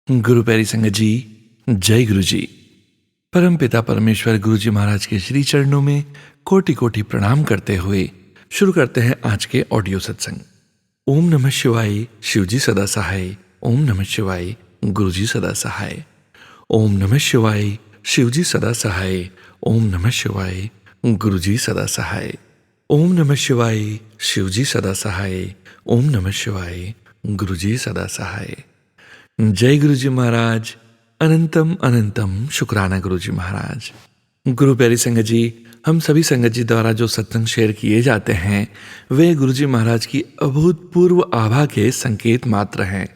गुरु प्यारी संगत जी, जय गुरु जी। परम पिता परमेश्वर गुरु जी महाराज के श्री चरणों में कोटि कोटि प्रणाम करते हुए शुरू करते हैं आज के ऑडियो सत्संग। ओम नमः शिवाय, शिव जी सदा सहाय। ओम नमः शिवाय, गुरु जी सदा सहाय। ओम नमः शिवाय, शिव जी सदा सहाय। ओम नमः शिवाय, गुरु जी सदा सहाय। ओम नमः शिवाय, शिव जी सदा सहाय। ओम नमः शिवाय, गुरु जी सदा सहाय। जय गुरु जी महाराज। अनंतम अनंतम शुक्राना गुरु जी महाराज। गुरु प्यारी संगत जी, हम सभी संगत जी द्वारा जो सत्संग शेयर किए जाते हैं वे गुरु जी महाराज की अभूतपूर्व आभा के संकेत मात्र हैं।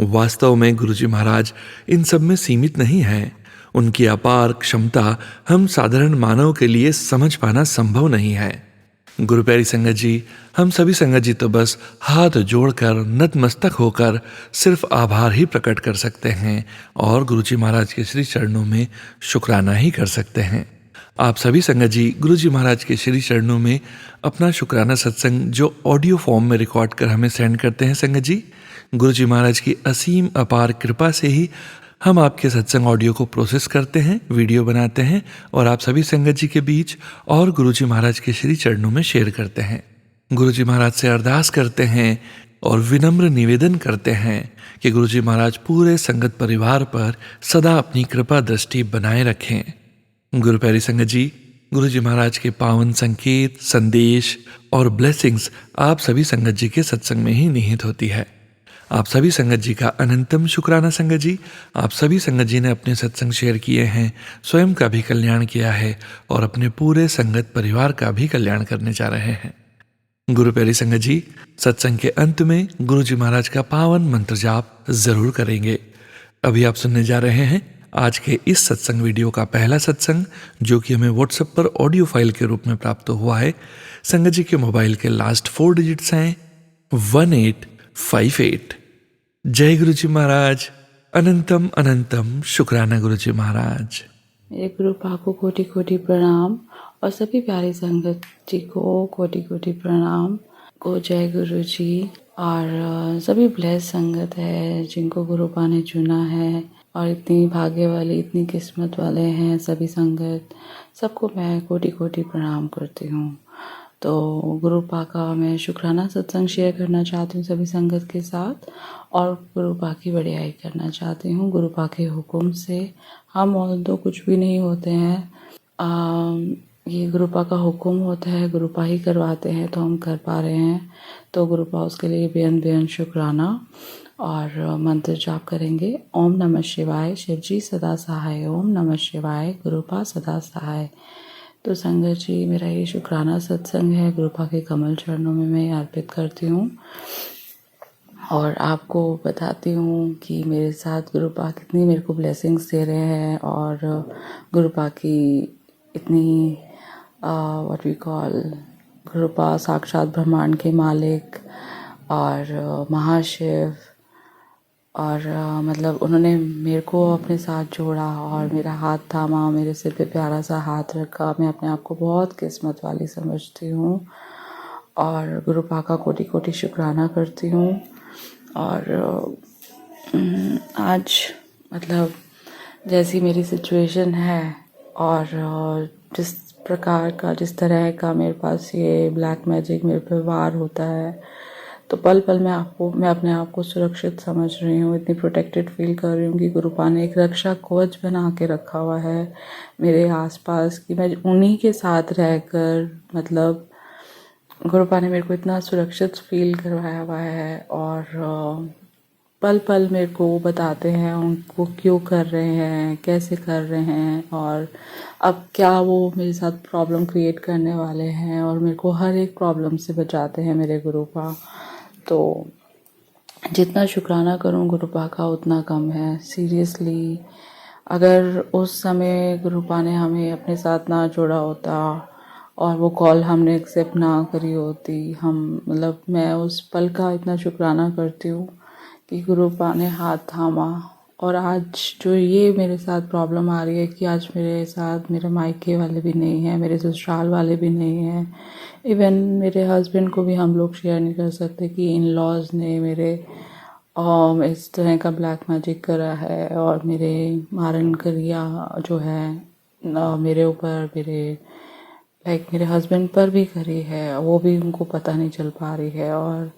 वास्तव में गुरु जी महाराज इन सब में सीमित नहीं हैं। उनकी अपार क्षमता हम साधारण मानव के लिए समझ पाना संभव नहीं है। गुरु प्यारी संगत जी, हम सभी संगत जी तो बस हाथ जोड़कर नतमस्तक होकर सिर्फ आभार ही प्रकट कर सकते हैं और गुरु जी महाराज के श्री चरणों में शुक्राना ही कर सकते हैं। आप सभी संगत जी गुरु जी महाराज के श्री चरणों में अपना शुक्राना सत्संग जो ऑडियो फॉर्म में रिकॉर्ड कर हमें सेंड करते हैं संगत जी, गुरु जी महाराज की असीम अपार कृपा से ही हम आपके सत्संग ऑडियो को प्रोसेस करते हैं, वीडियो बनाते हैं और आप सभी संगत जी के बीच और गुरु जी महाराज के श्री चरणों में शेयर करते हैं। गुरु जी महाराज से अरदास करते हैं और विनम्र निवेदन करते हैं कि गुरु जी महाराज पूरे संगत परिवार पर सदा अपनी कृपा दृष्टि बनाए रखें। गुरु प्यारी संगत जी, गुरु जी महाराज के पावन संकेत, संदेश और ब्लेसिंग्स आप सभी संगत जी के सत्संग में ही निहित होती है। आप सभी संगत जी का अनंतम शुक्राना संगत जी। आप सभी संगत जी ने अपने सत्संग शेयर किए हैं, स्वयं का भी कल्याण किया है और अपने पूरे संगत परिवार का भी कल्याण करने जा रहे हैं। गुरु प्यारी संगत जी, सत्संग के अंत में गुरु जी महाराज का पावन मंत्र जाप जरूर करेंगे। अभी आप सुनने जा रहे हैं आज के इस सत्संग वीडियो का पहला सत्संग, जो कि हमें व्हाट्सएप पर ऑडियो फाइल के रूप में प्राप्त हुआ है। संगत जी के मोबाइल के लास्ट 4 डिजिट्स हैं 1858। जय गुरु जी महाराज। अनंतम अनंतम शुक्राना गुरु जी महाराज। मेरे गुरु पा को कोटि कोटि प्रणाम और सभी प्यारी संगत जी को कोटि कोटि प्रणाम को जय गुरु जी। और सभी ब्लेस संगत है जिनको गुरु पा ने चुना है और इतनी भाग्य वाली, इतनी किस्मत वाले हैं सभी संगत, सबको मैं कोटि कोटि प्रणाम करती हूँ। तो गुरु पा का मैं शुक्राना सत्संग शेयर करना चाहती हूँ सभी संगत के साथ और गुरु पा की बढ़ियाई करना चाहती हूँ। गुरु पा के हुक्म से हम और तो कुछ भी नहीं होते हैं, ये गुरु पा का हुक्म होता है, गुरु पा ही करवाते हैं तो हम कर पा रहे हैं। तो गुरु पा उसके लिए बेअंत बेअंत शुक्राना और मंत्र जाप करेंगे। ओम नमः शिवाय, शिव जी सदा सहाय। ओम नमः शिवाय, गुरु पा सदा सहाय। तो संगत जी, मेरा ये शुक्राना सत्संग है गुरु पा के कमल चरणों में मैं अर्पित करती हूँ और आपको बताती हूँ कि मेरे साथ गुरु पा कितनी मेरे को ब्लेसिंग्स दे रहे हैं और गुरु पा की इतनी व्हाट वी कॉल, गुरु पा साक्षात ब्रह्मांड के मालिक और महाशिव और मतलब उन्होंने मेरे को अपने साथ जोड़ा और मेरा हाथ थामा, मेरे सिर पे प्यारा सा हाथ रखा। मैं अपने आप को बहुत किस्मत वाली समझती हूँ और गुरु पा का कोटि कोटि शुक्राना करती हूँ। और आज मतलब जैसी मेरी सिचुएशन है और जिस प्रकार का, जिस तरह का मेरे पास ये ब्लैक मैजिक मेरे पे वार होता है, तो पल पल मैं अपने आप को सुरक्षित समझ रही हूँ, इतनी प्रोटेक्टेड फील कर रही हूँ कि गुरु पा ने एक रक्षा कवच बना के रखा हुआ है मेरे आसपास कि मैं उन्हीं के साथ रहकर, मतलब गुरु पा ने मेरे को इतना सुरक्षित फील करवाया हुआ है और पल पल मेरे को वो बताते हैं उनको क्यों कर रहे हैं, कैसे कर रहे हैं और अब क्या वो मेरे साथ प्रॉब्लम क्रिएट करने वाले हैं और मेरे को हर एक प्रॉब्लम से बचाते हैं मेरे गुरु पा। तो जितना शुक्राना करूं गुरु पा का उतना कम है सीरियसली। अगर उस समय गुरु पा ने हमें अपने साथ ना जोड़ा होता और वो कॉल हमने एक्सेप्ट ना करी होती, हम मतलब मैं उस पल का इतना शुक्राना करती हूँ कि गुरु पा ने हाथ थामा। और आज जो ये मेरे साथ प्रॉब्लम आ रही है कि आज मेरे साथ मेरे मायके वाले भी नहीं हैं, मेरे ससुराल वाले भी नहीं हैं, इवन मेरे हस्बैंड को भी हम लोग शेयर नहीं कर सकते कि इन लॉज ने मेरे इस तरह का ब्लैक मैजिक करा है और मेरे मारन क्रिया जो है मेरे ऊपर मेरे हस्बैंड पर भी करी है, वो भी उनको पता नहीं चल पा रही है, और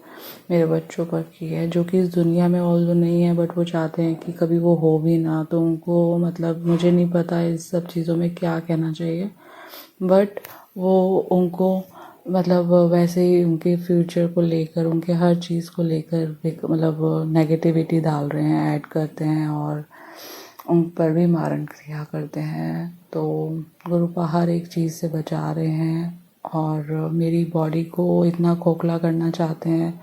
मेरे बच्चों पर की है जो कि इस दुनिया में ऑल्दो नहीं है, बट वो चाहते हैं कि कभी वो हो भी ना, तो उनको मतलब मुझे नहीं पता इस सब चीज़ों में क्या कहना चाहिए, बट वो उनको मतलब वैसे ही उनके फ्यूचर को लेकर, उनके हर चीज़ को लेकर मतलब नेगेटिविटी डाल रहे हैं, ऐड करते हैं और उन पर भी मारण क्रिया करते हैं। तो गुरुपा हर एक चीज़ से बचा रहे हैं और मेरी बॉडी को इतना खोखला करना चाहते हैं,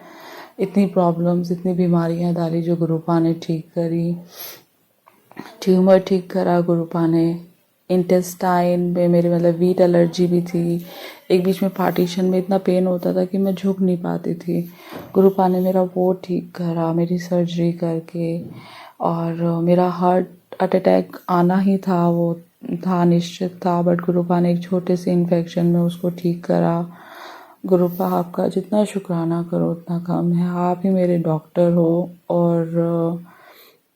इतनी प्रॉब्लम्स, इतनी बीमारियां डाली जो गुरुपा ने ठीक करी। ट्यूमर ठीक करा गुरुपा ने, इंटेस्टाइन में मेरे मतलब वीट एलर्जी भी थी, एक बीच में पार्टीशन में इतना पेन होता था कि मैं झुक नहीं पाती थी, गुरुपा ने मेरा वो ठीक करा मेरी सर्जरी करके। और मेरा हार्ट अटैक आना ही था, वो था निश्चित था, बट गुरुपा ने एक छोटे से इन्फेक्शन में उसको ठीक करा। गुरुपा आपका जितना शुक्राना करो उतना कम है, आप ही मेरे डॉक्टर हो, और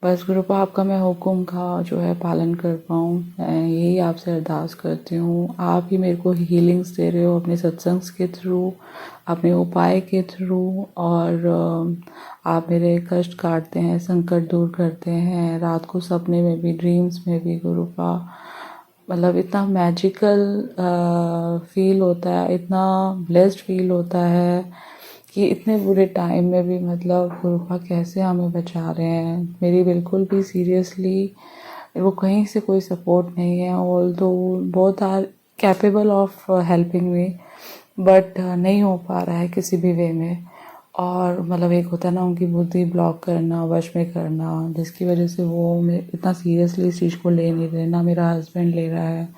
बस गुरुपा आपका मैं हुक्म का जो है पालन कर पाऊँ, मैं यही आपसे अरदास करती हूँ। आप ही मेरे को हीलिंग्स दे रहे हो अपने सत्संग के थ्रू, अपने उपाय के थ्रू, और आप मेरे कष्ट काटते हैं, संकट दूर करते हैं, रात को सपने में भी, ड्रीम्स में भी गुरुपा, मतलब इतना मैजिकल फील होता है, इतना ब्लेस्ड फील होता है कि इतने बुरे टाइम में भी मतलब गुरुपा कैसे हमें बचा रहे हैं। मेरी बिल्कुल भी सीरियसली वो कहीं से कोई सपोर्ट नहीं है, although both are capable of helping me, but नहीं हो पा रहा है किसी भी वे में। और मतलब एक होता है ना उनकी बुद्धि ब्लॉक करना, वश में करना, जिसकी वजह से वो इतना सीरियसली इस चीज़ को ले नहीं रहे, ना मेरा हस्बैंड ले रहा है,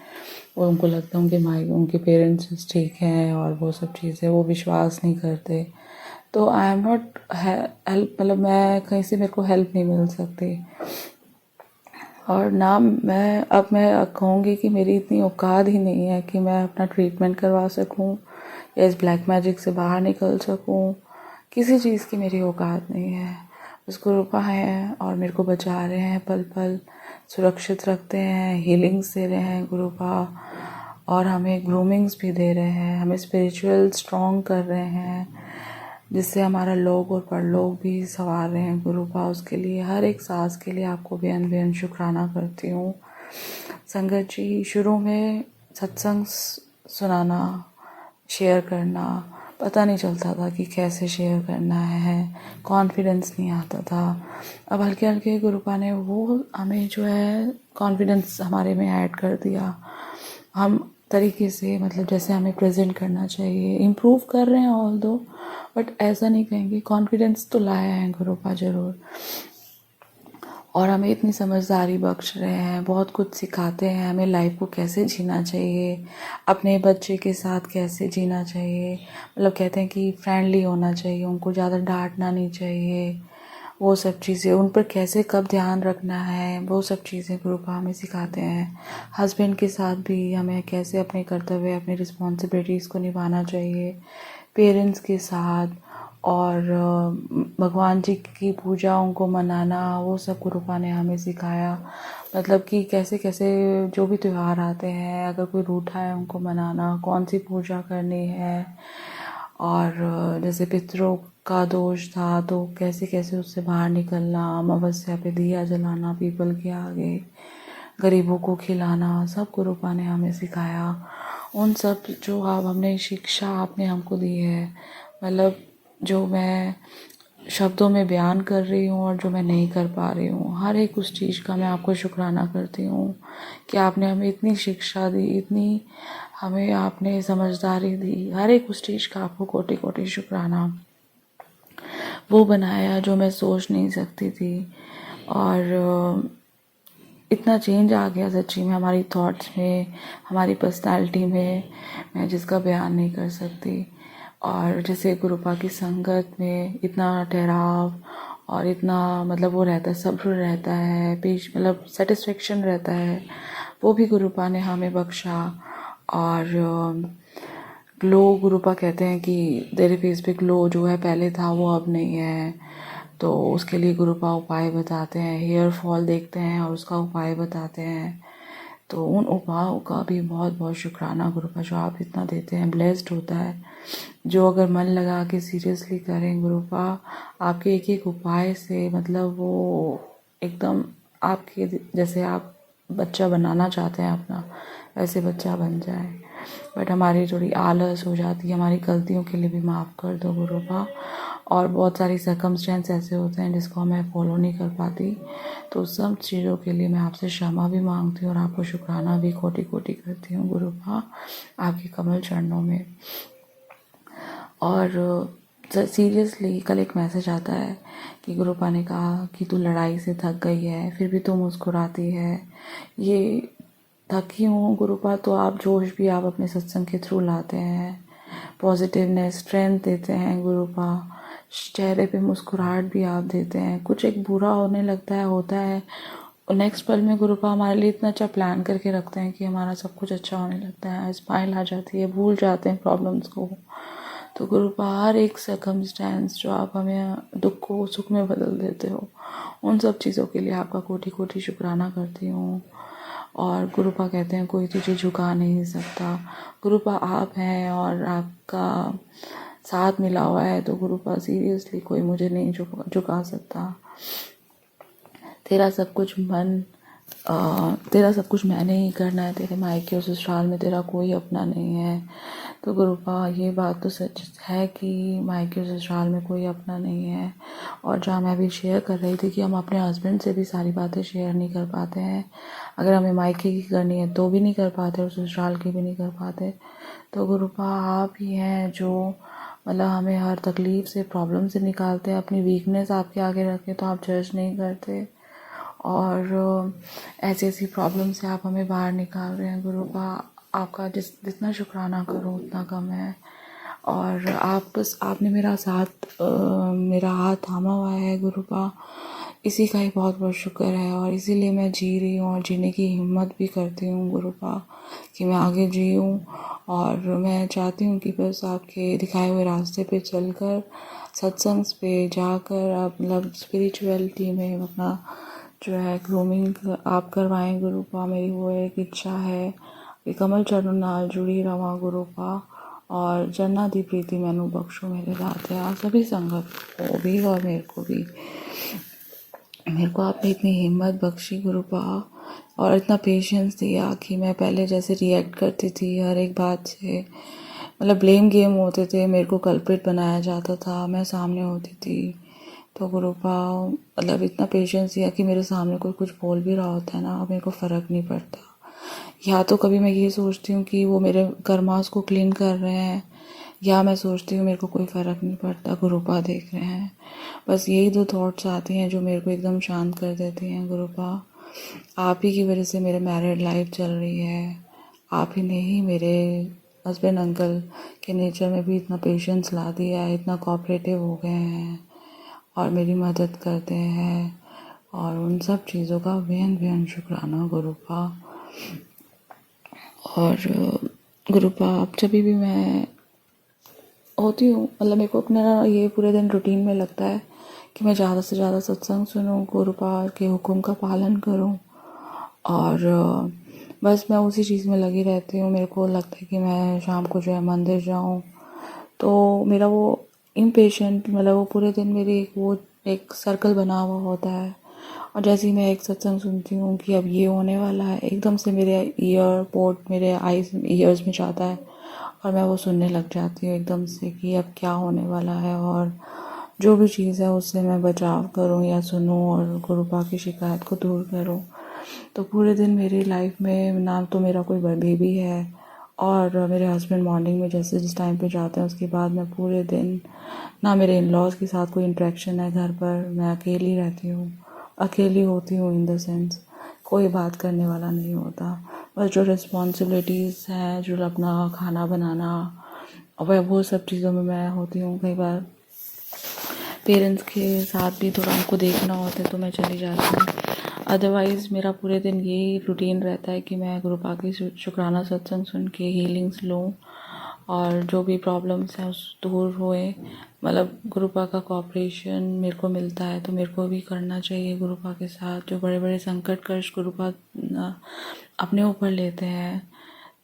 और उनको लगता है उनके पेरेंट्स ठीक हैं और वो सब चीज़ें वो विश्वास नहीं करते। तो आई एम नॉट हेल्प, मतलब मैं कहीं से मेरे को हेल्प नहीं मिल सकती, और ना मैं कहूँगी कि मेरी इतनी औकात ही नहीं है कि मैं अपना ट्रीटमेंट करवा सकूँ या इस ब्लैक मैजिक से बाहर निकल सकूँ, किसी चीज़ की मेरी औकात नहीं है। बस गुरुपा हैं और मेरे को बचा रहे हैं, पल पल सुरक्षित रखते हैं, हीलिंग्स दे रहे हैं गुरुपा, और हमें ग्रूमिंग्स भी दे रहे हैं, हमें स्पिरिचुअल स्ट्रॉन्ग कर रहे हैं, जिससे हमारा लोक और परलोक भी संवार रहे हैं गुरुपा। उसके लिए हर एक सांस के लिए आपको बेअन बेअन शुक्राना करती हूँ। संगत जी, शुरू में सत्संग सुनाना, शेयर करना पता नहीं चलता था कि कैसे शेयर करना है, कॉन्फिडेंस नहीं आता था। अब हल्के हल्के गुरुपा ने वो हमें जो है कॉन्फिडेंस हमारे में ऐड कर दिया, हम तरीके से मतलब जैसे हमें प्रेजेंट करना चाहिए, इम्प्रूव कर रहे हैं ऑल दो, बट ऐसा नहीं कहेंगे, कॉन्फिडेंस तो लाया है गुरुपा ज़रूर। और हमें इतनी समझदारी बख्श रहे हैं, बहुत कुछ सिखाते हैं हमें लाइफ को कैसे जीना चाहिए, अपने बच्चे के साथ कैसे जीना चाहिए, मतलब कहते हैं कि फ्रेंडली होना चाहिए, उनको ज़्यादा डांटना नहीं चाहिए, वो सब चीज़ें उन पर कैसे कब ध्यान रखना है, वो सब चीज़ें गुरुपा हमें सिखाते हैं। हस्बैंड के साथ भी हमें कैसे अपने कर्तव्य, अपनी रिस्पॉन्सिबिलिटीज़ को निभाना चाहिए, पेरेंट्स के साथ, और भगवान जी की पूजाओं को मनाना, वो सब गुरुपा ने हमें सिखाया। मतलब कि कैसे कैसे जो भी त्यौहार आते हैं, अगर कोई रूठा है उनको मनाना, कौन सी पूजा करनी है, और जैसे पितरों का दोष था तो कैसे कैसे उससे बाहर निकलना, अमावस्या पे दिया जलाना पीपल के आगे, गरीबों को खिलाना, सब गुरुपा ने हमें सिखाया। उन सब जो अब हमने शिक्षा आपने हमको दी है, मतलब जो मैं शब्दों में बयान कर रही हूँ और जो मैं नहीं कर पा रही हूँ, हर एक उस चीज़ का मैं आपको शुक्राना करती हूँ कि आपने हमें इतनी शिक्षा दी, इतनी हमें आपने समझदारी दी, हर एक उस चीज़ का आपको कोटि कोटि शुक्राना। वो बनाया जो मैं सोच नहीं सकती थी, और इतना चेंज आ गया सच्ची में हमारी थॉट्स में, हमारी पर्सनालिटी में, मैं जिसका बयान नहीं कर सकती। और जैसे गुरुपा की संगत में इतना ठहराव और इतना मतलब वो रहता है, सब्र रहता है, पेश मतलब सेटिस्फेक्शन रहता है, वो भी गुरुपा ने हमें बख्शा। और ग्लो, गुरुपा कहते हैं कि तेरे फेस पे ग्लो जो है पहले था वो अब नहीं है, तो उसके लिए गुरुपा उपाय बताते हैं, हेयर फॉल देखते हैं और उसका उपाय बताते हैं। तो उन उपायों का भी बहुत बहुत शुक्राना गुरुपा, जो आप इतना देते हैं, ब्लेस्ड होता है। जो अगर मन लगा के सीरियसली करें गुरुपा, आपके एक एक उपाय से मतलब वो एकदम आपके, जैसे आप बच्चा बनाना चाहते हैं अपना, वैसे बच्चा बन जाए। बट हमारी थोड़ी आलस हो जाती है, हमारी गलतियों के लिए भी माफ़ कर दो गुरुपा। और बहुत सारी सर्कमस्टेंस ऐसे होते हैं जिसको मैं फॉलो नहीं कर पाती, तो सब चीज़ों के लिए मैं आपसे क्षमा भी मांगती हूँ और आपको शुक्राना भी कोटि कोटि करती हूँ गुरुपा, आपके कमल चरणों में। और सीरियसली कल एक मैसेज आता है कि गुरुपा ने कहा कि तू लड़ाई से थक गई है फिर भी तू मुस्कुराती है। ये थकी हूँ गुरुपा, तो आप जोश भी आप अपने सत्संग के थ्रू लाते हैं, पॉजिटिवनेस, स्ट्रेंथ देते हैं गुरुपा, चेहरे पे मुस्कुराहट भी आप देते हैं। कुछ एक बुरा होने लगता है, होता है, और नेक्स्ट पल में गुरुपा हमारे लिए इतना अच्छा प्लान करके रखते हैं कि हमारा सब कुछ अच्छा होने लगता है, स्माइल आ जाती है, भूल जाते हैं प्रॉब्लम्स को। तो गुरुपा हर एक सर्कमस्टेंस जो आप हमें दुख को सुख में बदल देते हो, उन सब चीज़ों के लिए आपका कोटि कोटि शुक्राना करती हूँ। और गुरुपा कहते हैं कोई तुझे झुका नहीं सकता। गुरुपा आप हैं और आपका साथ मिला हुआ है, तो गुरुपा सीरियसली कोई मुझे नहीं झुका सकता। तेरा सब कुछ तेरा सब कुछ मैंने ही करना है, तेरे मायके और ससुराल में तेरा कोई अपना नहीं है। तो गुरुपा ये बात तो सच है कि मायके और ससुराल में कोई अपना नहीं है। और जहाँ मैं अभी शेयर कर रही थी कि हम अपने हस्बैंड से भी सारी बातें शेयर नहीं कर पाते हैं, अगर हमें मायके की करनी है तो भी नहीं कर पाते और ससुराल की भी नहीं कर पाते। तो गुरुपा आप ही हैं जो मतलब हमें हर तकलीफ़ से, प्रॉब्लम से निकालते हैं। अपनी वीकनेस आपके आगे रखें तो आप जज नहीं करते, और ऐसी ऐसी प्रॉब्लम से आप हमें बाहर निकाल रहे हैं गुरुपा। आपका जितना शुक्राना करो उतना कम है। और आप बस आपने मेरा हाथ थामा हुआ है गुरुपा, इसी का ही बहुत बहुत शुक्र है। और इसीलिए मैं जी रही हूँ और जीने की हिम्मत भी करती हूँ गुरुपा, कि मैं आगे जीऊँ। और मैं चाहती हूँ कि बस आपके दिखाए हुए रास्ते पे चलकर, सत्संग पे जाकर आप मतलब स्पिरिचुअलिटी में अपना जो है ग्रूमिंग आप करवाएं गुरुपा। मेरी वो एक इच्छा है कि कमल चरणों नाल जुड़ी रवा गुरुपा, और जन्ना दी प्रीति मैनू बख्शो मेरे दाते। आप सभी संगत को भी और मेरे को आपने इतनी हिम्मत बख्शी गुरुपा, और इतना पेशेंस दिया कि मैं पहले जैसे रिएक्ट करती थी हर एक बात से, मतलब ब्लेम गेम होते थे, मेरे को कल्प्रिट बनाया जाता था, मैं सामने होती थी। तो गुरुपा मतलब इतना पेशेंस दिया कि मेरे सामने कोई कुछ बोल भी रहा होता है ना, अब मेरे को फ़र्क नहीं पड़ता। या तो कभी मैं ये सोचती हूँ कि वो मेरे कर्मास को क्लीन कर रहे हैं, या मैं सोचती हूँ मेरे को कोई फ़र्क नहीं पड़ता, गुरुपा देख रहे हैं। बस यही दो थॉट्स आती हैं जो मेरे को एकदम शांत कर देती हैं गुरुपा। आप ही की वजह से मेरे मैरिड लाइफ चल रही है, आप ही ने ही मेरे हस्बैंड अंकल के नेचर में भी इतना पेशेंस ला दिया है, इतना कोऑपरेटिव हो गए हैं और मेरी मदद करते हैं, और उन सब चीज़ों का बेहद बेहद शुक्राना गुरुपा। और गुरुपा आप जब भी मैं होती हूँ, मतलब मेरे को अपना ये पूरे दिन रूटीन में लगता है कि मैं ज़्यादा से ज़्यादा सत्संग सुनूँ, गुरुपा के हुक्म का पालन करूँ, और बस मैं उसी चीज़ में लगी रहती हूँ। मेरे को लगता है कि मैं शाम को जो है मंदिर जाऊँ, तो मेरा वो इम्पेशेंट मतलब वो पूरे दिन मेरी एक सर्कल बना हुआ होता है। और जैसे ही मैं एक सत्संग सुनती हूँ कि अब ये होने वाला है, एकदम से मेरे ईयरपोर्ट मेरे ईयर्स में जाता है और मैं वो सुनने लग जाती हूँ एकदम से कि अब क्या होने वाला है, और जो भी चीज़ है उससे मैं बचाव करूँ या सुनूँ और गुरुपा की शिकायत को दूर करूँ। तो पूरे दिन मेरी लाइफ में ना तो मेरा कोई बेबी है, और मेरे हस्बैंड मॉर्निंग में जैसे जिस टाइम पे जाते हैं उसके बाद मैं पूरे दिन ना मेरे इन लॉज के साथ कोई इंटरेक्शन है घर पर, मैं अकेली रहती हूँ, अकेली होती हूँ इन द सेंस कोई बात करने वाला नहीं होता। बस जो रिस्पॉन्सिबिलिटीज़ हैं, जो अपना खाना बनाना, वह वो सब चीज़ों में मैं होती हूँ। कई बार पेरेंट्स के साथ भी थोड़ा उनको देखना होता है तो मैं चली जाती हूँ। अदरवाइज़ मेरा पूरे दिन यही रूटीन रहता है कि मैं गुरुपा की शुक्राना सत्संग सुन के हीलिंग्स लूँ, और जो भी प्रॉब्लम्स हैं उस दूर हुए। मतलब गुरुपा का कॉपरेशन मेरे को मिलता है तो मेरे को भी करना चाहिए गुरुपा के साथ। जो बड़े बड़े संकट कष्ट गुरुपा अपने ऊपर लेते हैं,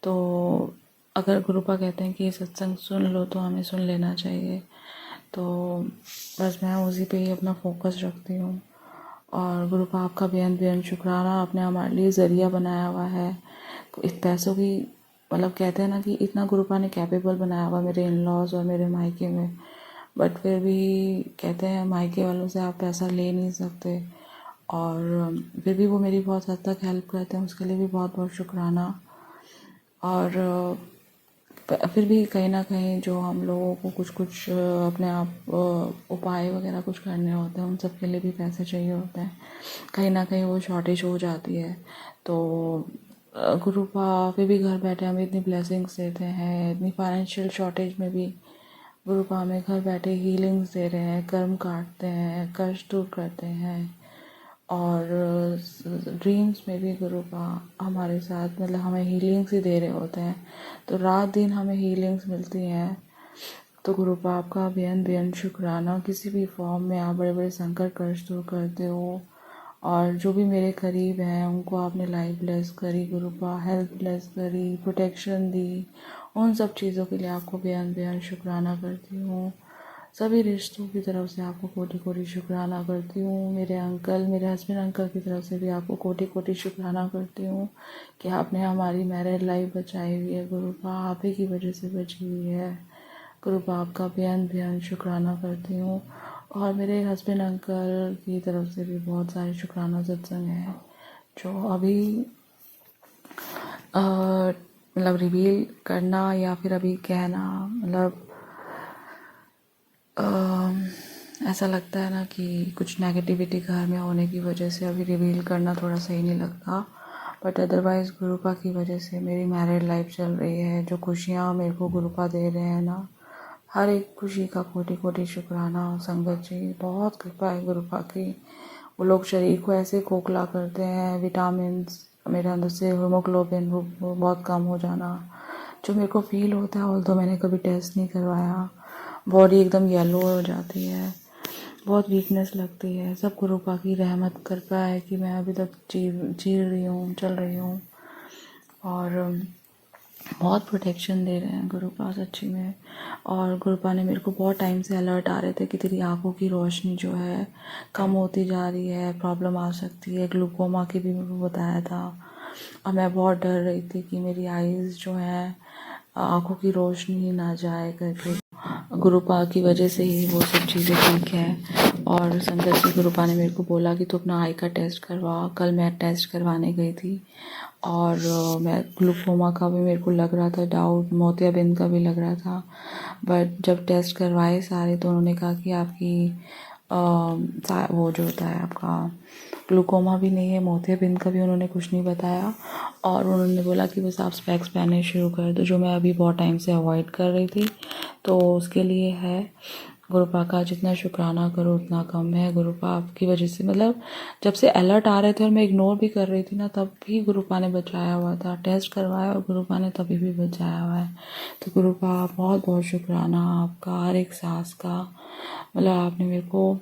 तो अगर गुरुपा कहते हैं कि ये सत्संग सुन लो तो हमें सुन लेना चाहिए। तो बस मैं उसी पे ही अपना फोकस रखती हूँ। और गुरुपा आपका बेहद बेहद शुक्राना, आपने हमारे लिए ज़रिया बनाया हुआ है इस पैसों की। मतलब कहते हैं ना कि इतना गुरुपा ने कैपेबल बनाया हुआ मेरे इन लॉज और मेरे मायके में, बट फिर भी कहते हैं मायके वालों से आप पैसा ले नहीं सकते, और फिर भी वो मेरी बहुत हद तक हेल्प करते हैं, उसके लिए भी बहुत बहुत शुक्राना। और फिर भी कहीं ना कहीं जो हम लोगों को कुछ कुछ अपने आप उपाय वगैरह कुछ करने होते हैं, उन सब के लिए भी पैसे चाहिए होते हैं, कहीं ना कहीं वो शॉर्टेज हो जाती है। तो गुरुपा फिर भी घर बैठे हमें इतनी ब्लेसिंग्स देते हैं, इतनी फाइनेंशियल शॉर्टेज में भी गुरुपा हमें घर बैठे हीलिंग्स दे रहे हैं, कर्म काटते हैं, कष्ट दूर करते हैं। और ड्रीम्स में भी गुरुपा हमारे साथ मतलब हमें हीलिंग्स ही दे रहे होते हैं, तो रात दिन हमें हीलिंग्स मिलती हैं। तो गुरुपा आपका बेहद बेहद शुक्राना। किसी भी फॉर्म में आप बड़े बड़े संकट कष्ट दूर करते हो, और जो भी मेरे करीब हैं उनको आपने लाइफ ब्लेस करी गुरुपा, हेल्थ ब्लेस करी, प्रोटेक्शन दी, उन सब चीज़ों के लिए आपको बेहद बेहद शुक्राना करती हूँ। सभी रिश्तों की तरफ से आपको कोटि कोटि शुक्राना करती हूँ। मेरे अंकल, मेरे हस्बैंड अंकल की तरफ से भी आपको कोटि कोटि शुक्राना करती हूँ कि आपने हमारी मैरिड लाइफ बचाई हुई है गुरुपा, आप ही की वजह से बची हुई है गुरुपा। आपका बेहद बेहद शुक्राना करती हूँ। और मेरे हस्बैंड अंकल की तरफ से भी बहुत सारे शुक्राना सत्संग हैं जो अभी मतलब रिवील करना या फिर अभी कहना, मतलब ऐसा लगता है ना कि कुछ नेगेटिविटी घर में होने की वजह से अभी रिवील करना थोड़ा सही नहीं लगता। बट अदरवाइज़ गुरुपा की वजह से मेरी मैरिड लाइफ चल रही है। जो खुशियाँ मेरे को गुरुपा दे रहे हैं ना, हर एक खुशी का कोटि कोटि शुक्राना। संगत जी, बहुत कृपा है गुरुपा की। वो लोग शरीर को ऐसे खोखला करते हैं, विटामिन्स मेरे अंदर से हीमोग्लोबिन वो बहुत कम हो जाना जो मेरे को फील होता है, ऑल्दो मैंने कभी टेस्ट नहीं करवाया। बॉडी एकदम येलो हो जाती है, बहुत वीकनेस लगती है। सब गुरुपा की रहमत कृपा है कि मैं अभी तक जी रही हूँ, चल रही हूँ। और बहुत प्रोटेक्शन दे रहे हैं गुरुपा सच्ची में। और गुरुपा ने मेरे को बहुत टाइम से अलर्ट आ रहे थे कि तेरी आंखों की रोशनी जो है कम होती जा रही है, प्रॉब्लम आ सकती है, ग्लूकोमा की भी मेरे को बताया था। और मैं बहुत डर रही थी कि मेरी आईज़ जो है आंखों की रोशनी ना जाए करके। गुरुपा की वजह से ही वो सब चीज़ें ठीक है। और संगत जी, गुरुपा ने मेरे को बोला कि तू अपना आई का टेस्ट करवा। कल मैं टेस्ट करवाने गई थी और मैं ग्लूकोमा का भी मेरे को लग रहा था डाउट, मोतियाबिंद का भी लग रहा था। बट जब टेस्ट करवाए सारे तो उन्होंने कहा कि आपकी वो जो होता है आपका ग्लूकोमा भी नहीं है, मोतियाबिंद का भी उन्होंने कुछ नहीं बताया। और उन्होंने बोला कि बस आप स्पेक्स पहनने शुरू कर दो, जो मैं अभी बहुत टाइम से अवॉइड कर रही थी। तो उसके लिए है गुरुपा का जितना शुक्राना करो उतना कम है। गुरुपा आपकी वजह से मतलब जब से अलर्ट आ रहे थे और मैं इग्नोर भी कर रही थी ना, तब भी गुरुपा ने बचाया हुआ था। टेस्ट करवाया और गुरुपा ने तभी भी बचाया हुआ है। तो गुरुपा बहुत बहुत शुक्राना आपका हर एक सांस का। मतलब आपने मेरे को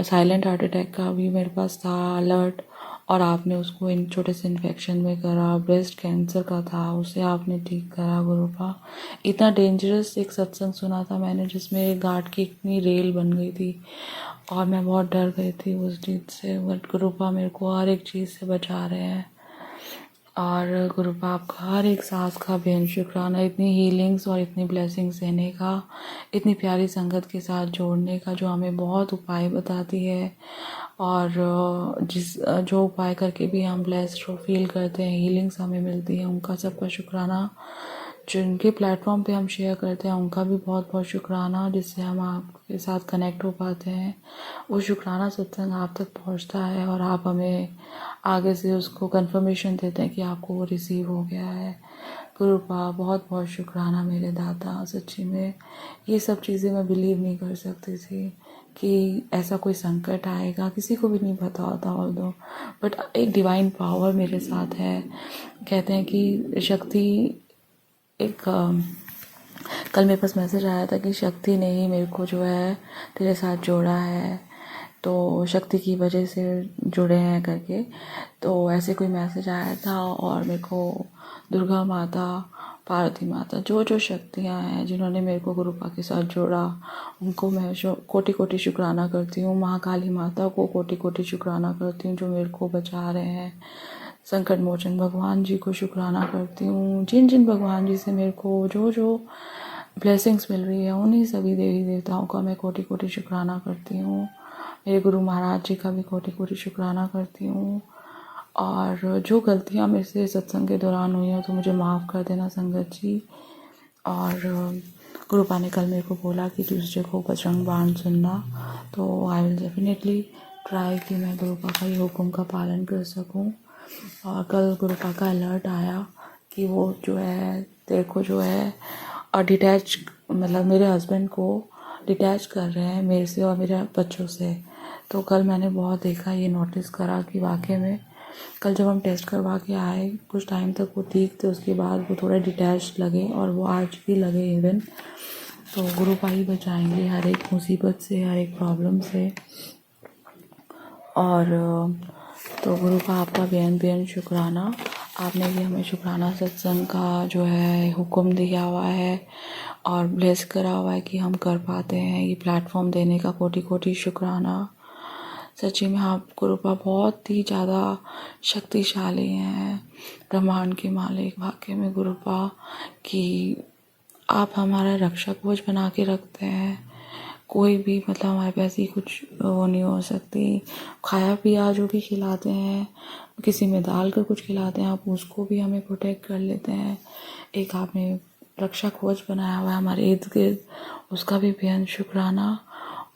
साइलेंट हार्ट अटैक का भी मेरे पास था अलर्ट, और आपने उसको इन छोटे से इन्फेक्शन में करा। ब्रेस्ट कैंसर का था, उसे आपने ठीक करा गुरुपा। इतना डेंजरस एक सत्संग सुना था मैंने जिसमें गार्ड की इतनी रेल बन गई थी और मैं बहुत डर गई थी उस चीज़ से। बट गुरुपा मेरे को हर एक चीज़ से बचा रहे हैं। और गुरुपा आपका हर एक सांस का बेहद शुक्राना, इतनी हीलिंग्स और इतनी ब्लेसिंग्स देने का, इतनी प्यारी संगत के साथ जोड़ने का जो हमें बहुत उपाय बताती है। और जो उपाय करके भी हम ब्लेस्ड फील करते हैं, हीलिंग्स हमें मिलती है, उनका सबका शुक्राना। जिनके प्लेटफॉर्म पे हम शेयर करते हैं उनका भी बहुत बहुत शुक्राना, जिससे हम आपके साथ कनेक्ट हो पाते हैं। वो शुक्राना सत्संग आप तक पहुंचता है और आप हमें आगे से उसको कंफर्मेशन देते हैं कि आपको वो रिसीव हो गया है। गुरुपा बहुत बहुत शुक्राना मेरे दादा। सच्ची में ये सब चीज़ें मैं बिलीव नहीं कर सकती थी कि ऐसा कोई संकट आएगा, किसी को भी नहीं पता होता ऑल्दो, बट एक डिवाइन पावर मेरे साथ है। कहते हैं कि शक्ति एक कल मेरे पास मैसेज आया था कि शक्ति ने ही मेरे को जो है तेरे साथ जोड़ा है, तो शक्ति की वजह से जुड़े हैं करके। तो ऐसे कोई मैसेज आया था और मेरे को दुर्गा माता, पार्वती माता, जो जो शक्तियाँ हैं जिन्होंने मेरे को गुरुपा के साथ जोड़ा, उनको मैं कोटि कोटि शुक्राना करती हूँ। महाकाली माता को कोटि कोटि शुक्राना करती हूँ जो मेरे को बचा रहे हैं। संकट मोचन भगवान जी को शुक्राना करती हूँ। जिन जिन भगवान जी से मेरे को जो जो ब्लेसिंग्स मिल रही है, उन्हीं सभी देवी देवताओं का मैं कोटि कोटि शुक्राना करती हूँ। मेरे गुरु महाराज जी का भी कोटि कोटि शुक्राना करती हूँ। और जो गलतियाँ मेरे से सत्संग के दौरान हुई हैं तो मुझे माफ़ कर देना संगत जी। और गुरुपा ने कल मेरे को बोला कि ट्यूसडे को बजरंग बाण सुनना, तो आई विल डेफिनेटली ट्राई कि मैं गुरुपा का ये हुक्म का पालन कर सकूं। और कल गुरुपा का अलर्ट आया कि वो जो है तेरे को जो है डिटैच, मतलब मेरे हस्बैंड को डिटैच कर रहे हैं मेरे से और मेरे बच्चों से। तो कल मैंने बहुत देखा, ये नोटिस करा कि वाकई में कल जब हम टेस्ट करवा के आए कुछ टाइम तक वो ठीक थे, उसके बाद वो थोड़ा डिटैच लगे और वो आज भी लगे इवन। तो गुरुपा ही बचाएंगे हर एक मुसीबत से, हर एक प्रॉब्लम से। और तो गुरुपा आपका बेहद बेहद शुक्राना। आपने भी हमें शुक्राना सत्संग का जो है हुक्म दिया हुआ है और ब्लेस करा हुआ है कि हम कर पाते हैं ये प्लेटफॉर्म देने का। कोटि कोटि शुक्राना। सच्ची में आप गुरुपा बहुत ही ज़्यादा शक्तिशाली हैं, ब्रह्मांड के मालिक। वाकई में गुरुपा कि आप हमारा रक्षा कवच बना के रखते हैं। कोई भी मतलब हमारे पास ही कुछ वो नहीं हो सकती। खाया पिया जो भी खिलाते हैं, किसी में डाल कर कुछ खिलाते हैं, आप उसको भी हमें प्रोटेक्ट कर लेते हैं। एक आपने रक्षा कवच बनाया हुआ है हमारे इर्द गिर्द, उसका भी बेहद शुक्राना।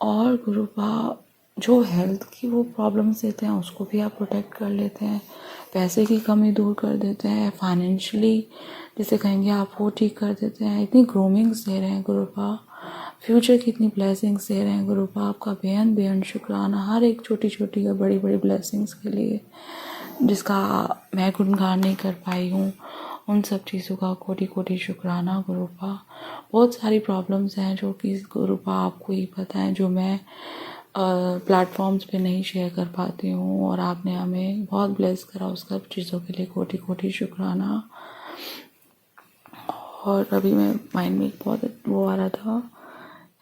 और गुरुपा जो हेल्थ की वो प्रॉब्लम्स देते हैं उसको भी आप प्रोटेक्ट कर लेते हैं। पैसे की कमी दूर कर देते हैं, फाइनेंशियली जिसे कहेंगे आप वो ठीक कर देते हैं। इतनी ग्रूमिंग्स दे रहे हैं गुरुपा, फ्यूचर की इतनी ब्लेसिंग्स दे रहे हैं गुरुपा। आपका बेहद बेहद शुक्राना हर एक छोटी छोटी और बड़ी बड़ी ब्लेसिंग्स के लिए, जिसका मैं गुणगान नहीं कर पाई हूँ। उन सब चीज़ों का कोटि कोटि शुक्राना गुरुपा। बहुत सारी प्रॉब्लम्स हैं जो कि गुरुपा आपको ही पता है, जो मैं प्लेटफॉर्म्स पे नहीं शेयर कर पाती हूँ, और आपने हमें बहुत ब्लेस करा उस सब चीज़ों के लिए कोटि कोटि शुक्राना। और अभी मैं माइंड में बहुत वो आ रहा था,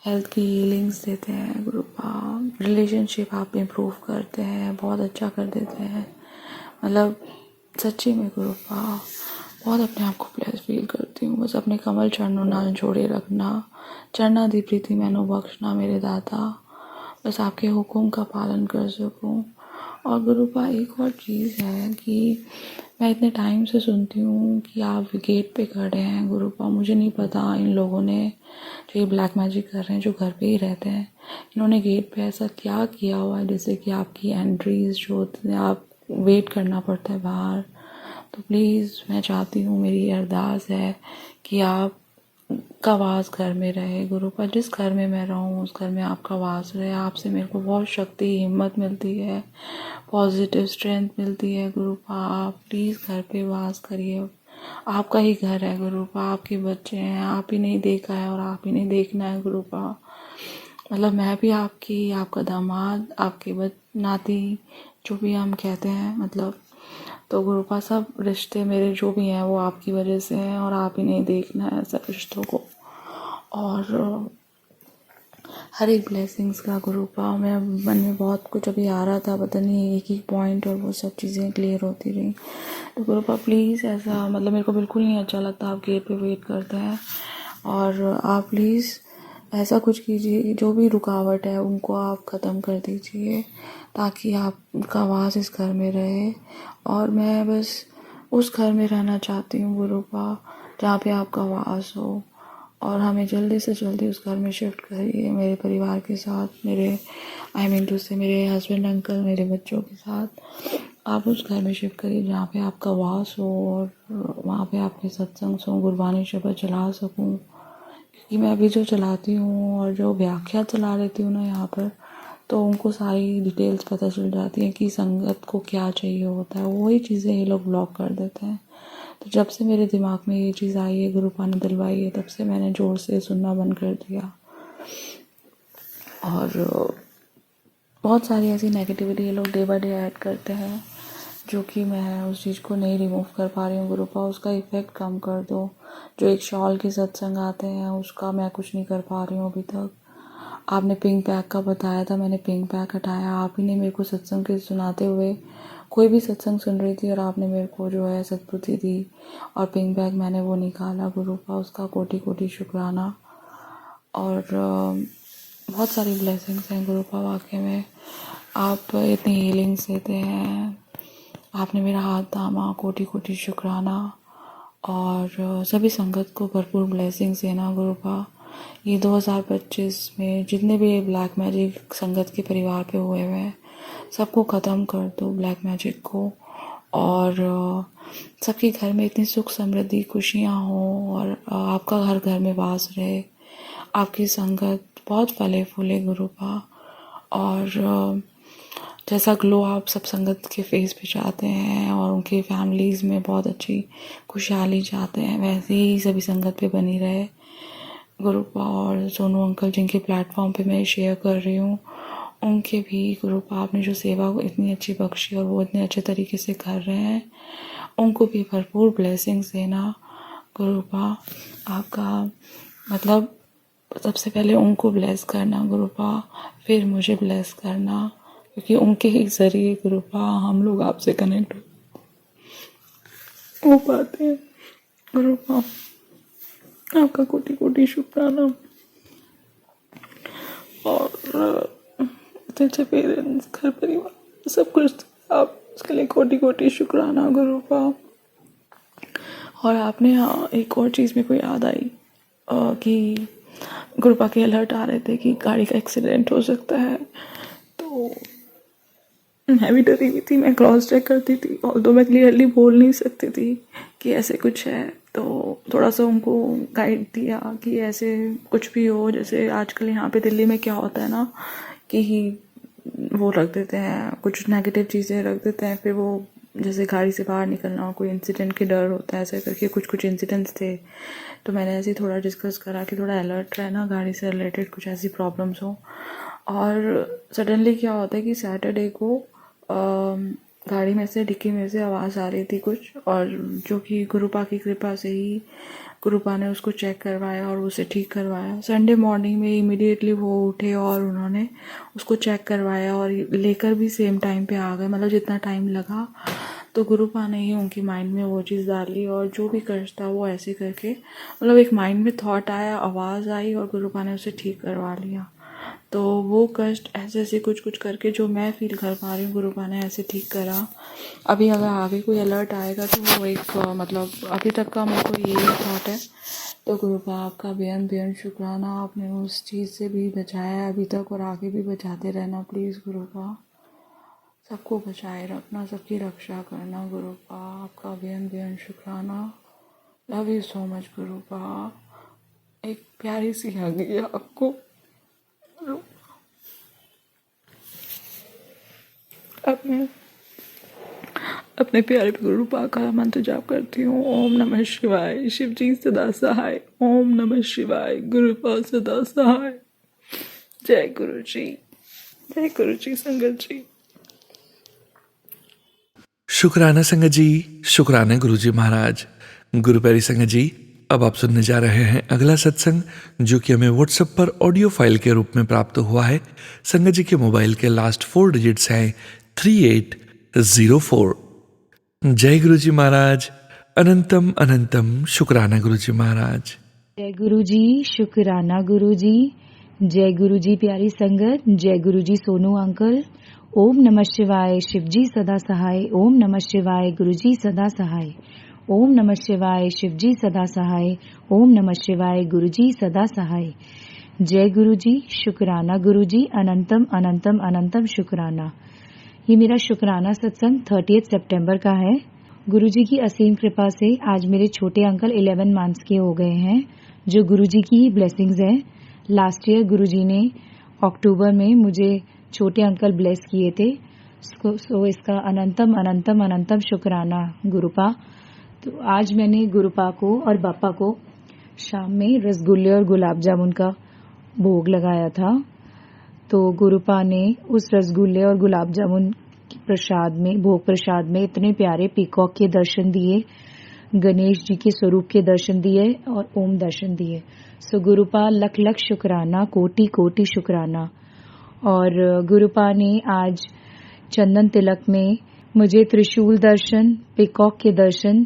हेल्थ की हीलिंग्स देते हैं गुरुपा, रिलेशनशिप आप इम्प्रूव करते हैं, बहुत अच्छा कर देते हैं। मतलब सच्ची में गुरुपा बहुत अपने आप को ब्लेस फील करती हूँ। बस अपने कमल चरणों नाल जोड़े रखना, चरना दी प्रीति मैनू बख्शना मेरे दाता। बस आपके हुक्म का पालन कर सकूं। और गुरुपा एक और चीज़ है कि मैं इतने टाइम से सुनती हूँ कि आप गेट पे खड़े हैं गुरुपा। मुझे नहीं पता इन लोगों ने जो ये ब्लैक मैजिक कर रहे हैं, जो घर पे ही रहते हैं, इन्होंने गेट पे ऐसा क्या किया हुआ है जैसे कि आपकी एंट्रीज जो होती हैं आप वेट करना पड़ता है बाहर। तो प्लीज़ मैं चाहती हूँ, मेरी अरदास है कि आप का वास घर में रहे गुरुपा। जिस घर में मैं रहूँ उस घर में आपका वास रहे। आपसे मेरे को बहुत शक्ति, हिम्मत मिलती है, पॉजिटिव स्ट्रेंथ मिलती है गुरुपा। आप प्लीज़ घर पे वास करिए। आपका ही घर है गुरुपा, आपके बच्चे हैं, आप ही नहीं देखा है और आप ही नहीं देखना है गुरुपा। मतलब मैं भी आपकी, आपका दामाद, आपके नाती, जो भी हम कहते हैं, मतलब तो गुरुपा सब रिश्ते मेरे जो भी हैं वो आपकी वजह से हैं और आप ही नहीं देखना है सब रिश्तों को। और हर एक ब्लेसिंग्स का गुरुपा, मेरे मन में बहुत कुछ अभी आ रहा था, पता नहीं एक ही पॉइंट, और वो सब चीज़ें क्लियर होती रही। तो गुरुपा प्लीज़ ऐसा, मतलब मेरे को बिल्कुल नहीं अच्छा लगता आप गेट पे वेट करते हैं, और आप प्लीज़ ऐसा कुछ कीजिए, जो भी रुकावट है उनको आप ख़त्म कर दीजिए ताकि आपका वास इस घर में रहे। और मैं बस उस घर में रहना चाहती हूँ गुरुपा जहाँ पे आपका वास हो, और हमें जल्दी से जल्दी उस घर में शिफ्ट करिए मेरे परिवार के साथ, मेरे टू से मेरे हस्बैंड, अंकल, मेरे बच्चों के साथ। आप उस घर में शिफ्ट करिए जहाँ पे आपका वास हो और वहाँ पे आपके सत्संग हो, गुरबानी शब्द चला सकूँ। क्योंकि मैं अभी जो चलाती हूँ और जो व्याख्या चला लेती हूँ ना यहाँ पर, तो उनको सारी डिटेल्स पता चल जाती हैं कि संगत को क्या चाहिए होता है, वही चीज़ें ये लोग ब्लॉक कर देते हैं। तो जब से मेरे दिमाग में ये चीज़ आई है, गुरुपा ने दिलवाई है, तब से मैंने ज़ोर से सुनना बंद कर दिया। और बहुत सारी ऐसी नेगेटिविटी ये लोग डे बाय डे ऐड करते हैं, जो कि मैं उस चीज़ को नहीं रिमूव कर पा रही हूँ। गुरुपा उसका इफ़ेक्ट कम कर दो। जो एक शॉल के सत्संग आते हैं, उसका मैं कुछ नहीं कर पा रही हूँ अभी तक। आपने पिंक पैक का बताया था, मैंने पिंक पैक हटाया। आप ही ने मेरे को सत्संग के सुनाते हुए, कोई भी सत्संग सुन रही थी और आपने मेरे को जो है सद्बुद्धि दी और पिंक पैक मैंने वो निकाला। गुरुपा उसका कोटि कोटि शुक्राना। और बहुत सारी ब्लेसिंग्स हैं गुरुपा, वाकई में आप इतनी हीलिंग्स देते हैं। आपने मेरा हाथ थामा, कोटि कोटि शुक्राना। और सभी संगत को भरपूर ब्लेसिंग्स देना गुरुपा। ये 2025 में जितने भी ब्लैक मैजिक संगत के परिवार पे हुए हुए हैं, सबको ख़त्म कर दो ब्लैक मैजिक को। और सबके घर में इतनी सुख समृद्धि खुशियाँ हों और आपका घर घर में वास रहे। आपकी संगत बहुत फले फूले गुरुपा। और जैसा ग्लो आप सब संगत के फेस पे चाहते हैं और उनके फैमिलीज़ में बहुत अच्छी खुशहाली चाहते हैं, वैसे ही सभी संगत पे बनी रहे गुरुपा। और सोनू अंकल जिनके प्लेटफॉर्म पे मैं शेयर कर रही हूँ, उनके भी गुरुपा आपने जो सेवा इतनी अच्छी बख्शी और वो इतने अच्छे तरीके से कर रहे हैं, उनको भी भरपूर ब्लेसिंग्स देना गुरुपा। आपका मतलब सबसे पहले उनको ब्लेस करना गुरुपा, फिर मुझे ब्लेस करना, क्योंकि उनके ही ज़रिए गुरुपा हम लोग आपसे कनेक्ट हो पाते हैं गुरुपा। आपका कोटि कोटि शुक्राना। और इतने अच्छे पेरेंट्स, घर परिवार सब कुछ, आप उसके लिए कोटि कोटि शुक्राना गुरुपा। और आपने एक और चीज़ मेरे को याद आई कि गुरुपा के अलर्ट आ रहे थे कि गाड़ी का एक्सीडेंट हो सकता है। तो मैं भी डरी हुई थी, मैं क्रॉस चेक करती थी, ऑल्दो मैं क्लियरली बोल नहीं सकती थी कि ऐसे कुछ है। तो थोड़ा सा उनको गाइड दिया कि ऐसे कुछ भी हो, जैसे आजकल यहाँ पे दिल्ली में क्या होता है ना कि वो रख देते हैं, कुछ नेगेटिव चीज़ें रख देते हैं, फिर वो जैसे गाड़ी से बाहर निकलना, कोई इंसिडेंट के डर होता है, ऐसे करके कुछ इंसिडेंट्स थे। तो मैंने ऐसे थोड़ा डिस्कस करा कि थोड़ा अलर्ट रहना, गाड़ी से रिलेटेड कुछ ऐसी प्रॉब्लम्स हो। और सडनली क्या होता है कि सैटरडे को गाड़ी में से, डिक्की में से आवाज़ आ रही थी कुछ, और जो कि गुरुपा की कृपा से ही गुरुपा ने उसको चेक करवाया और उसे ठीक करवाया। संडे मॉर्निंग में इमीडिएटली वो उठे और उन्होंने उसको चेक करवाया और लेकर भी सेम टाइम पे आ गए, मतलब जितना टाइम लगा। तो गुरुपा ने ही उनकी माइंड में वो चीज़ डाली और जो भी कष्ट था वो ऐसे करके, मतलब एक माइंड में थॉट आया, आवाज़ आई और गुरुपा ने उसे ठीक करवा लिया। तो वो कष्ट ऐसे ऐसे कुछ कुछ करके जो मैं फील कर पा रही हूँ, गुरुपा ने ऐसे ठीक करा। अभी अगर आगे कोई अलर्ट आएगा तो वो एक मतलब अभी तक का मेरे को यही थॉट है। तो गुरुपा आपका बेहद बेहद शुक्राना, आपने उस चीज़ से भी बचाया अभी तक और आगे भी बचाते रहना प्लीज़ गुरुपा। सबको बचाए रखना, सबकी रक्षा करना गुरुपा। आपका बेहद बेहद शुक्राना। Love you so much गुरुपा। एक प्यारी सी हग है आपको। अब मैं अपने प्यारे गुरुपा का मंत्र जाप करती हूँ। ओम नमः शिवाय, शिव जी सदा सहाय। ओम नमः शिवाय, गुरुपा सदा सहाय। जय गुरु जी, जय गुरु जी संगत जी। शुक्राना संगत जी, शुक्राना गुरु जी महाराज। गुरु प्यारी संगत जी, अब आप सुनने जा रहे हैं अगला सत्संग, जो कि हमें व्हाट्सएप पर ऑडियो फाइल के रूप में प्राप्त हुआ है। संगत जी के मोबाइल के लास्ट 4 डिजिट्स हैं 3804। जय गुरु जी महाराज। अनंतम अनंतम शुक्राना गुरु जी महाराज। जय गुरु जी, शुक्राना गुरु जी। जय गुरु जी प्यारी संगत, जय गुरु जी सोनू अंकल। ओम नमः शिवाय, शिव जी सदा सहाय। ओम नमः शिवाय, गुरु जी सदा सहाय। ओम नमः शिवाय, शिव जी सदा सहाय। ओम नमः शिवाय, गुरु जी सदा सहाय। जय गुरु जी, शुक्राना गुरु जी। अनंतम अनंतम अनंतम शुक्राना। ये मेरा शुक्राना सत्संग 30 सितंबर का है। गुरु जी की असीम कृपा से आज मेरे छोटे अंकल 11 मंथ्स के हो गए हैं, जो गुरु जी की ही ब्लेसिंग्स है। लास्ट ईयर गुरु जी ने अक्टूबर में मुझे छोटे अंकल ब्लेस किए थे। सो इसका अनंतम अनंतम अनंतम शुक्राना गुरुपा। तो आज मैंने गुरुपा को और बापा को शाम में रसगुल्ले और गुलाब जामुन का भोग लगाया था। तो गुरुपा ने उस रसगुल्ले और गुलाब जामुन के प्रसाद में, भोग प्रसाद में इतने प्यारे पीकॉक के दर्शन दिए, गणेश जी के स्वरूप के दर्शन दिए और ओम दर्शन दिए। सो गुरुपा लख लख शुक्राना, कोटि कोटि शुक्राना। और गुरुपा ने आज चंदन तिलक में मुझे त्रिशूल दर्शन, पीकॉक के दर्शन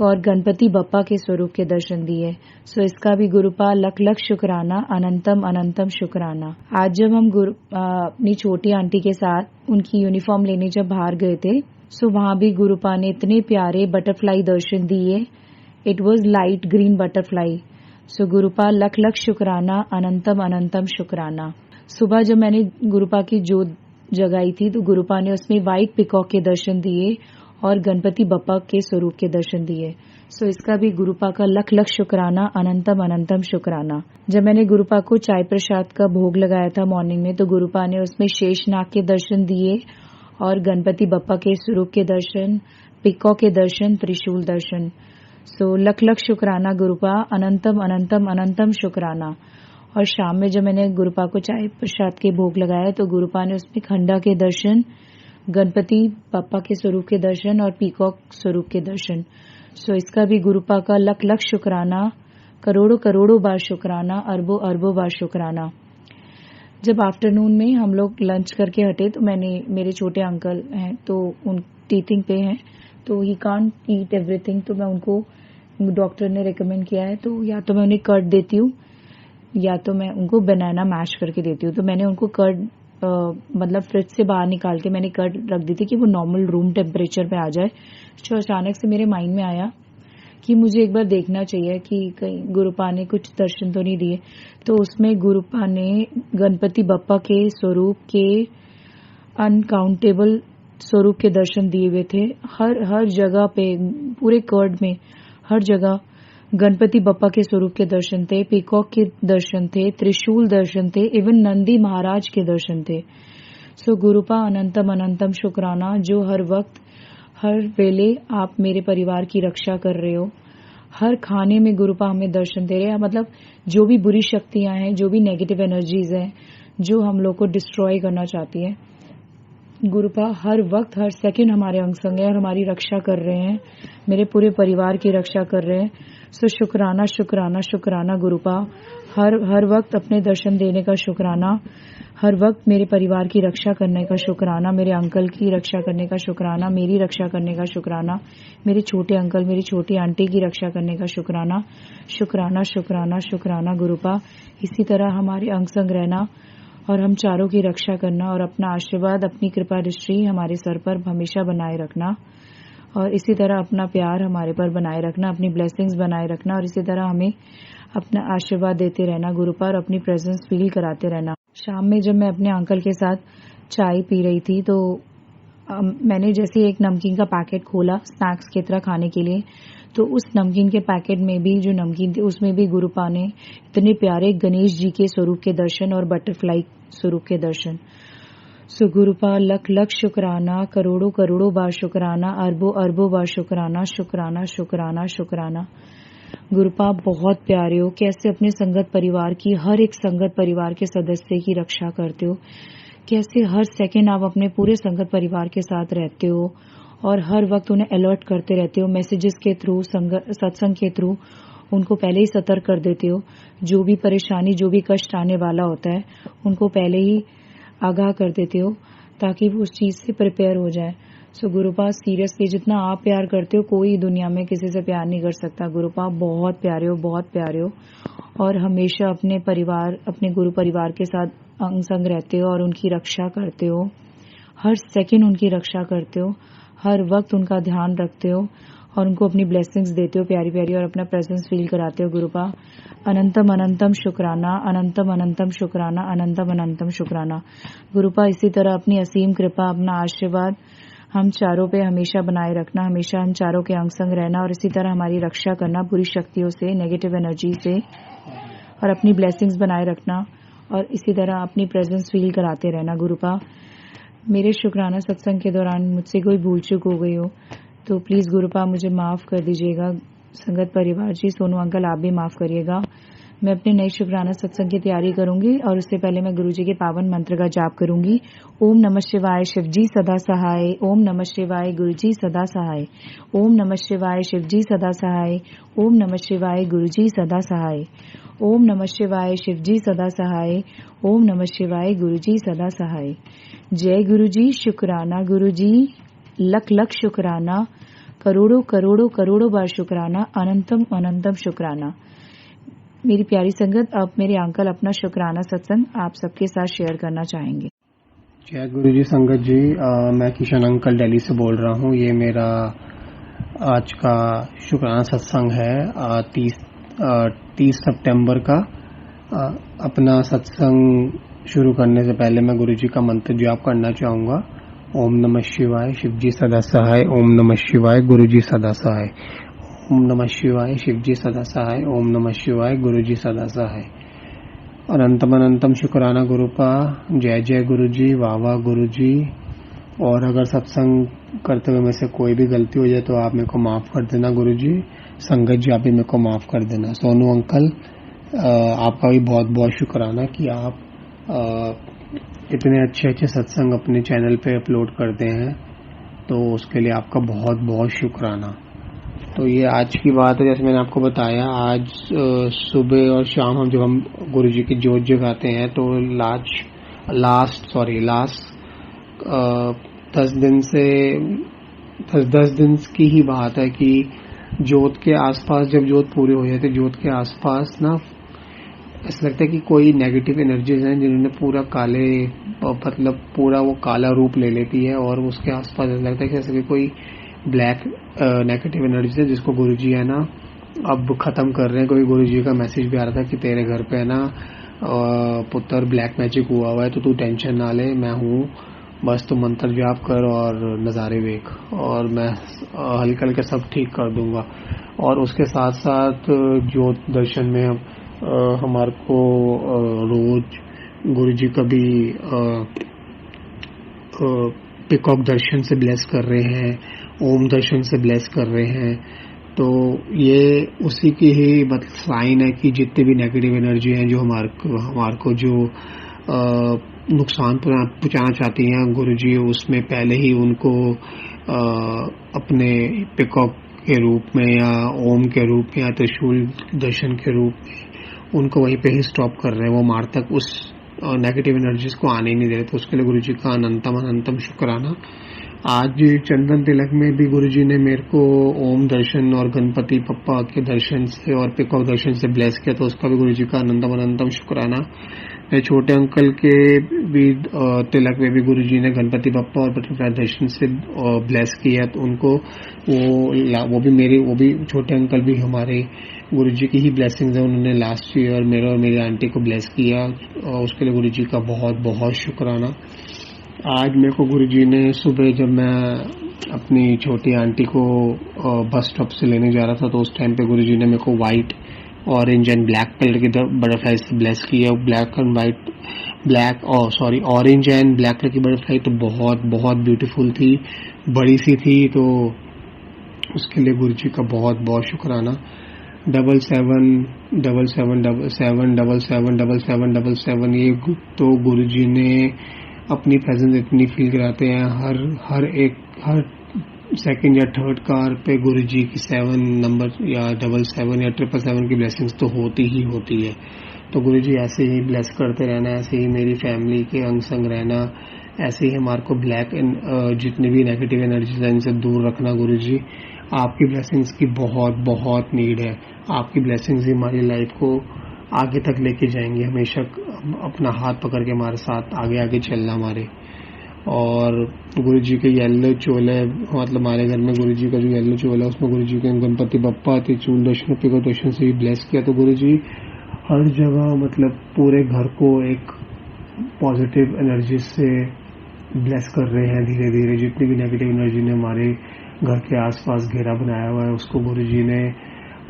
और गणपति बप्पा के स्वरूप के दर्शन दिए। सो इसका भी गुरुपा लख लख शुक्राना, अनंतम अनंतम शुक्राना। आज जब हम अपनी छोटी आंटी के साथ उनकी यूनिफॉर्म लेने जब बाहर गए थे, सो वहां भी गुरुपा ने इतने प्यारे बटरफ्लाई दर्शन दिए। It was light green butterfly. So गुरुपा लख लख शुक्राना, अनंतम अनंतम शुक्राना। सुबह जब मैंने गुरुपा की जोत जगाई थी तो गुरुपा ने उसमें व्हाइट पिकॉक के दर्शन दिए और गणपति बप्पा के स्वरूप के दर्शन दिए। सो इसका भी गुरुपा का लख लख शुक्राना, अनंतम अनंतम शुक्राना। जब मैंने गुरुपा को चाय प्रसाद का भोग लगाया था मॉर्निंग में, तो गुरुपा ने उसमें शेषनाग के दर्शन दिए और गणपति बप्पा के स्वरूप के दर्शन, पिकॉक के दर्शन, त्रिशूल दर्शन। सो लख लख शुक्राना गुरुपा, अनंतम अनंतम अनंतम शुक्राना। और शाम में जब मैंने गुरुपा को चाय प्रसाद के भोग लगाया तो गुरुपा ने उसमें खंडा के दर्शन, गणपति बप्पा के स्वरूप के दर्शन और पीकॉक स्वरूप के दर्शन। सो इसका भी गुरुपा का लख लख शुक्राना, करोड़ों करोड़ों बार शुक्राना, अरबों अरबों बार शुक्राना। जब आफ्टरनून में हम लोग लंच करके हटे तो मेरे छोटे अंकल हैं तो उन टीथिंग पे हैं, तो ही कांट ईट एवरीथिंग। तो मैं उनको, डॉक्टर ने रिकमेंड किया है, तो या तो मैं उन्हें कर्ड देती हूँ या तो मैं उनको बनाना मैश करके देती हूँ। तो मैंने उनको कर्ड मतलब फ्रिज से बाहर निकाल के मैंने कर्ड रख दी थी कि वो नॉर्मल रूम टेम्परेचर पे आ जाए। तो अचानक से मेरे माइंड में आया कि मुझे एक बार देखना चाहिए कि कहीं गुरुपा ने कुछ दर्शन तो नहीं दिए। तो उसमें गुरुपा ने गणपति बप्पा के स्वरूप के अनकाउंटेबल स्वरूप के दर्शन दिए हुए थे। हर जगह पे, पूरे कर्ड में हर जगह गणपति बप्पा के स्वरूप के दर्शन थे, पीकॉक के दर्शन थे, त्रिशूल दर्शन थे, इवन नंदी महाराज के दर्शन थे। सो गुरुपा अनंतम अनंतम शुक्राना, जो हर वक्त हर वेले आप मेरे परिवार की रक्षा कर रहे हो। हर खाने में गुरुपा हमें दर्शन दे रहे हैं। मतलब जो भी बुरी शक्तियां हैं, जो भी नेगेटिव एनर्जीज हैं, जो हम लोग को डिस्ट्रॉय करना चाहती है, गुरुपा हर वक्त हर सेकंड हमारे अंग संग है और हमारी रक्षा कर रहे हैं, मेरे पूरे परिवार की रक्षा कर रहे हैं। सो शुक्राना शुक्राना शुक्राना गुरुपा, हर वक्त अपने दर्शन देने का शुक्राना, हर वक्त मेरे परिवार की रक्षा करने का शुक्राना, मेरे अंकल की रक्षा करने का शुक्राना, मेरी रक्षा करने का शुक्राना, मेरे छोटे अंकल, मेरी छोटी आंटी की रक्षा करने का शुक्राना। शुक्राना शुक्राना शुक्राना गुरुपा। इसी तरह हमारे अंग संग रहना और हम चारों की रक्षा करना और अपना आशीर्वाद, अपनी कृपा दृष्टि हमारे सर पर हमेशा बनाए रखना और इसी तरह अपना प्यार हमारे पर बनाए रखना, अपनी ब्लेसिंग्स बनाए रखना और इसी तरह हमें अपना आशीर्वाद देते रहना गुरुपा और अपनी प्रेजेंस फील कराते रहना। शाम में जब मैं अपने अंकल के साथ चाय पी रही थी तो मैंने जैसे एक नमकीन का पैकेट खोला स्नैक्स की तरह खाने के लिए, तो उस नमकीन के पैकेट में भी जो नमकीन थी उसमें भी गुरुपा ने इतने प्यारे गणेश जी के स्वरूप के दर्शन और बटरफ्लाई स्वरूप के दर्शन। सो गुरुपा लख लख शुक्राना, करोड़ों करोड़ों बार शुक्राना, अरबों अरबों बार शुक्राना, शुक्राना शुक्राना शुक्राना। गुरुपा बहुत प्यारे हो, कैसे अपने संगत परिवार की, हर एक संगत परिवार के सदस्य की रक्षा करते हो, कैसे हर सेकंड आप अपने पूरे संगत परिवार के साथ रहते हो और हर वक्त उन्हें अलर्ट करते रहते हो, मैसेजेस के थ्रू, सत्संग के थ्रू उनको पहले ही सतर्क कर देते हो। जो भी परेशानी, जो भी कष्ट आने वाला होता है उनको पहले ही आगाह कर देते हो ताकि वो उस चीज से प्रिपेयर हो जाए। सो गुरुपा सीरियसली जितना आप प्यार करते हो कोई दुनिया में किसी से प्यार नहीं कर सकता। गुरुपा बहुत प्यारे हो, बहुत प्यारे हो और हमेशा अपने परिवार, अपने गुरु परिवार के साथ अंग संग रहते हो और उनकी रक्षा करते हो, हर सेकंड उनकी रक्षा करते हो, हर वक्त उनका ध्यान रखते हो और उनको अपनी ब्लेसिंग्स देते हो प्यारी प्यारी और अपना प्रेजेंस फील कराते हो। गुरुपा अनंतम अनंतम शुक्राना, अनंतम अनंतम शुक्राना, अनंतम अनंतम शुक्राना। गुरुपा इसी तरह अपनी असीम कृपा, अपना आशीर्वाद हम चारों पे हमेशा बनाए रखना, हमेशा हम चारों के अंग संग रहना और इसी तरह हमारी रक्षा करना बुरी शक्तियों से, नेगेटिव एनर्जी से और अपनी ब्लेसिंग्स बनाए रखना और इसी तरह अपनी प्रेजेंस फील कराते रहना। गुरुपा मेरे शुक्राना सत्संग के दौरान मुझसे कोई भूल चूक हो गई हो तो प्लीज़ गुरुपा मुझे माफ़ कर दीजिएगा। संगत परिवार जी, सोनू अंकल आप भी माफ़ करिएगा। मैं अपने नए शुक्राना सत्संग की तैयारी करूंगी और उससे पहले मैं गुरुजी के पावन मंत्र का जाप करूंगी। ओम नमः शिवाय शिवजी सदा सहाय। ओम नमः शिवाय गुरुजी सदा सहाय। ओम नमः शिवाय शिवजी सदा सहाय। ओम नमः शिवाय गुरुजी सदा सहाय। ओम नमः शिवाय शिवजी सदा सहाय। ओम नमः शिवाय गुरुजी सदा सहाय। जय गुरुजी, शुक्राना गुरुजी, लख लख शुक्राना, करोड़ों करोड़ों करोड़ों बार शुक्राना, अनंतम अनंतम शुक्राना। मेरी प्यारी संगत, अब मेरे अंकल अपना शुक्राना सत्संग आप सबके साथ शेयर करना चाहेंगे। जय गुरु जी संगत जी। मैं किशन अंकल दिल्ली से बोल रहा हूँ। ये मेरा आज का शुक्राना सत्संग है 30 सितंबर का। अपना सत्संग शुरू करने से पहले मैं गुरु जी का मंत्र जाप करना चाहूँगा। ओम नमः शिवाय शिवजी सदा सहाय। ओम नमः शिवाय गुरु जी सदा सहाय। ओम नमः शिवाय शिवजी सदा सहाय। ओम नमः शिवाय गुरु जी सदा सहाय। अनंतम अनंतम शुक्राना गुरु का। जय जय गुरु जी, वाह वाह गुरु जी। और अगर सत्संग करते हुए में से कोई भी गलती हो जाए तो आप मेरे को माफ कर देना गुरु जी। संगत जी आप भी मेरे को माफ कर देना। सोनू अंकल आपका भी बहुत बहुत शुक्राना कि आप इतने अच्छे अच्छे सत्संग अपने चैनल पे अपलोड करते हैं, तो उसके लिए आपका बहुत बहुत शुक्राना। तो ये आज की बात है, जैसे मैंने आपको बताया, आज सुबह और शाम हम जब हम गुरु जी की जोत जगाते हैं तो लास्ट 10 दिन की ही बात है कि जोत के आसपास जब जोत पूरी हो जाती है, जोत के आसपास ना ऐसा लगता है कि कोई नेगेटिव एनर्जीज हैं जिन्होंने पूरा वो काला रूप ले लेती है, और उसके आसपास ऐसा लगता है कि जैसे कि कोई ब्लैक नेगेटिव एनर्जी है जिसको गुरुजी है ना अब खत्म कर रहे हैं। कोई गुरुजी का मैसेज भी आ रहा था कि तेरे घर पे है ना पुत्र ब्लैक मैजिक हुआ है, तो तू टेंशन ना ले, मैं हूँ, बस तू मंत्र जाप कर और नज़ारे देख और मैं हल्के हल्के सब ठीक कर दूंगा। और उसके साथ साथ ज्योत दर्शन में हमारे को रोज गुरुजी का भी पिकॉक दर्शन से ब्लेस कर रहे हैं, ओम दर्शन से ब्लेस कर रहे हैं। तो ये उसी की ही साइन है कि जितने भी नेगेटिव एनर्जी हैं जो हमारे को जो नुकसान पहुंचाना चाहती हैं, गुरुजी उसमें पहले ही उनको अपने पिकॉक के रूप में या ओम के रूप में या त्रिशूल दर्शन के रूप में उनको वहीं पे ही स्टॉप कर रहे हैं। वो मार तक उस नेगेटिव एनर्जीज को आने ही नहीं दे रहे। तो उसके लिए गुरुजी का अनंतम अनंतम शुक्राना। आज चंदन तिलक में भी गुरुजी ने मेरे को ओम दर्शन और गणपति पप्पा के दर्शन से और पिकॉक दर्शन से ब्लेस किया, तो उसका भी गुरुजी का अनंतम अनंतम शुक्राना। मेरे छोटे अंकल के भी तिलक में भी गुरुजी ने गणपति बप्पा और बटरफ्लाई दर्शन से ब्लेस किया, तो उनको वो भी छोटे अंकल भी हमारे गुरुजी की ही ब्लेसिंग्स है। उन्होंने लास्ट ईयर मेरे और मेरी आंटी को ब्लेस किया, और उसके लिए गुरुजी का बहुत बहुत शुक्राना। आज मेरे को गुरुजी ने सुबह जब मैं अपनी छोटी आंटी को बस स्टॉप से लेने जा रहा था, तो उस टाइम पे गुरुजी ने मेरे को white, orange and black colour की बटरफ्लाई से ब्लेस किया। ऑरेंज एंड ब्लैक कलर की बटरफ्लाई तो बहुत बहुत ब्यूटीफुल थी, बड़ी सी थी, तो उसके लिए गुरुजी का बहुत बहुत शुक्राना। 7777777777 ये तो गुरुजी ने अपनी प्रेजेंस इतनी फील कराते हैं। हर सेकंड या थर्ड कार पे गुरुजी की 7 नंबर या 77 या 777 की ब्लेसिंग्स तो होती ही होती है। तो गुरुजी ऐसे ही ब्लेस करते रहना, ऐसे ही मेरी फैमिली के अंग संग रहना, ऐसे ही हमारे को जितनी भी नेगेटिव एनर्जीज है इनसे दूर रखना। गुरुजी आपकी ब्लेसिंग्स की बहुत बहुत नीड है। आपकी ब्लेसिंग्स ही हमारी लाइफ को आगे तक लेके जाएंगे, हमेशा अपना हाथ पकड़ के हमारे साथ आगे आगे चलना हमारे। और गुरुजी के येलो चोले, मतलब हमारे घर में गुरुजी का जो येलो चोला है उसमें गुरुजी के गणपति बप्पा त्रिशूल दर्शन पिको दर्शन से भी ब्लेस किया। तो गुरुजी हर जगह मतलब पूरे घर को एक पॉजिटिव एनर्जी से ब्लेस कर रहे हैं धीरे धीरे। जितनी भी नेगेटिव एनर्जी ने हमारे घर के आसपास घेरा बनाया हुआ है उसको गुरुजी ने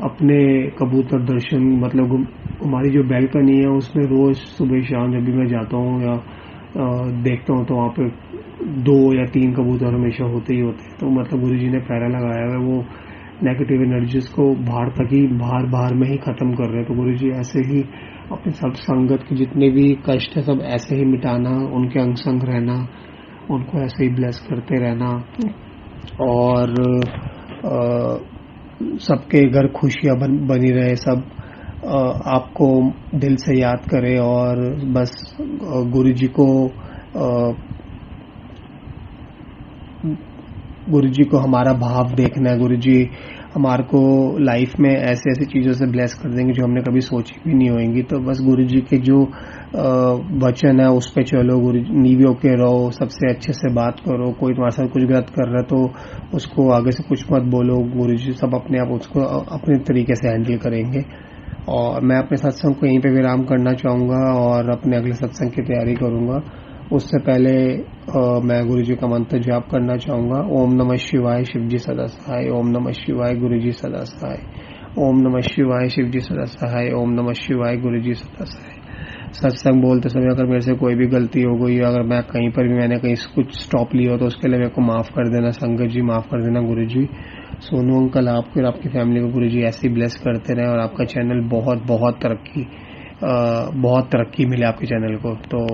अपने कबूतर दर्शन, मतलब हमारी जो बैल्कनी है उसमें रोज सुबह शाम जब भी मैं जाता हूँ या देखता हूँ तो वहाँ पे 2 या 3 कबूतर हमेशा होते ही होते हैं। तो मतलब गुरुजी ने पहरा लगाया हुआ है, वो नेगेटिव एनर्जीज को बाहर में ही ख़त्म कर रहे हैं। तो गुरुजी ऐसे ही अपने सब संगत के जितने भी कष्ट है सब ऐसे ही मिटाना, उनके अंग संग रहना, उनको ऐसे ही ब्लेस करते रहना और सबके घर खुशियाँ बनी रहे, सब आपको दिल से याद करें और बस गुरुजी को हमारा भाव देखना है। गुरुजी हमारे को लाइफ में ऐसे ऐसी चीज़ों से ब्लेस कर देंगे जो हमने कभी सोची भी नहीं होंगी। तो बस गुरुजी के जो वचन है उस पे चलो, गुरुजी नींवे होके रहो, सबसे अच्छे से बात करो। कोई तुम्हारे साथ कुछ गलत कर रहा है तो उसको आगे से कुछ मत बोलो, गुरुजी सब अपने आप उसको अपने तरीके से हैंडल करेंगे। और मैं अपने सत्संग को यहीं पे विराम करना चाहूँगा और अपने अगले सत्संग की तैयारी करूँगा। उससे पहले मैं गुरुजी का मंत्र जाप करना चाहूँगा। ओम नमः शिवाय, शिवजी सदा सहाय। ओम नमः शिवाय, गुरुजी सदा सहाय। ओम नमः शिवाय, शिवजी सदा सहाय। ओम नमः शिवाय, गुरुजी सदा सहाय। सत्संग बोलते समय अगर मेरे से कोई भी गलती हो गई, अगर मैं कहीं पर भी मैंने कहीं कुछ स्टॉप लिया हो तो उसके लिए मेरे को माफ़ कर देना संगत जी, माफ़ कर देना गुरुजी। सोनू अंकल, आपको और आपकी फैमिली को गुरुजी ऐसे ही ब्लेस करते रहे और आपका चैनल बहुत तरक्की मिले आपके चैनल को। तो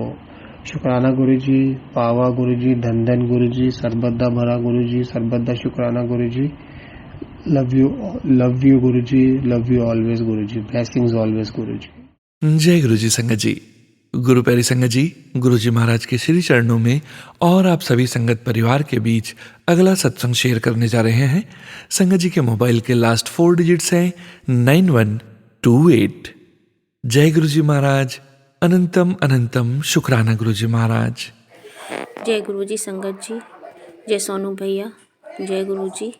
शुक्राना गुरुजी, पावा गुरुजी, धन धन गुरुजी, सरबद्दा भरा गुरुजी, सरबद्दा शुक्राना Guruji. Love you Guruji, love you always Guruji, blessings always Guruji. जय गुरु जी संगत जी। गुरु प्यारी संगत जी, गुरु जी महाराज के श्री चरणों में और आप सभी संगत परिवार के बीच अगला सत्संग शेयर करने जा रहे हैं। संगत जी के मोबाइल के लास्ट 4 डिजिट्स हैं 9128। जय गुरु जी महाराज, अनंतम अनंतम शुक्राना गुरु जी महाराज। जय गुरु जी संगत जी, जय सोनू भैया, जय गुरु जी।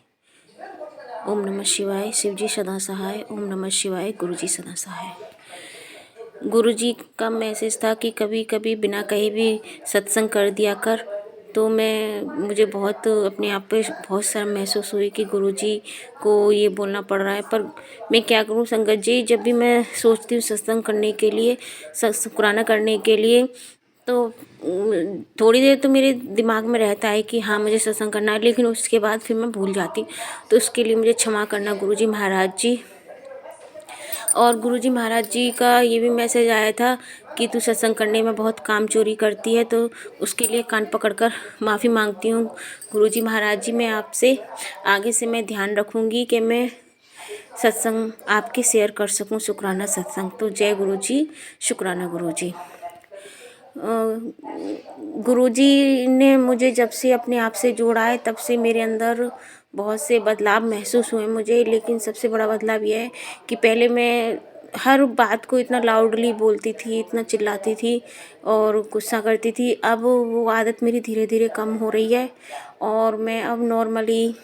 ओम नमः शिवाय, शिव जी सदा सहाय। ओम नमः शिवाय, गुरु जी सदा सहाय। गुरु जी का मैसेज था कि कभी कभी बिना कहीं भी सत्संग कर दिया कर। तो मुझे बहुत अपने आप पे बहुत शर्म महसूस हुई कि गुरु जी को ये बोलना पड़ रहा है। पर मैं क्या करूं संगत जी, जब भी मैं सोचती हूँ सत्संग करने के लिए, शुक्राना करने के लिए, तो थोड़ी देर तो मेरे दिमाग में रहता है कि हाँ मुझे सत्संग करना है, लेकिन उसके बाद फिर मैं भूल जाती। तो उसके लिए मुझे क्षमा करना गुरुजी महाराज जी। और गुरुजी महाराज जी का ये भी मैसेज आया था कि तू सत्संग करने में बहुत काम चोरी करती है, तो उसके लिए कान पकड़कर माफ़ी मांगती हूँ गुरुजी महाराज जी। मैं आपसे आगे से मैं ध्यान रखूँगी कि मैं सत्संग आपके शेयर कर सकूँ, शुक्राना सत्संग। तो जय गुरुजी, शुक्राना गुरुजी। गुरुजी ने मुझे जब से अपने आप से जोड़ा है तब से मेरे अंदर बहुत से बदलाव महसूस हुए मुझे। लेकिन सबसे बड़ा बदलाव यह है कि पहले मैं हर बात को इतना लाउडली बोलती थी, इतना चिल्लाती थी और गुस्सा करती थी। अब वो आदत मेरी धीरे धीरे कम हो रही है और मैं अब नॉर्मली,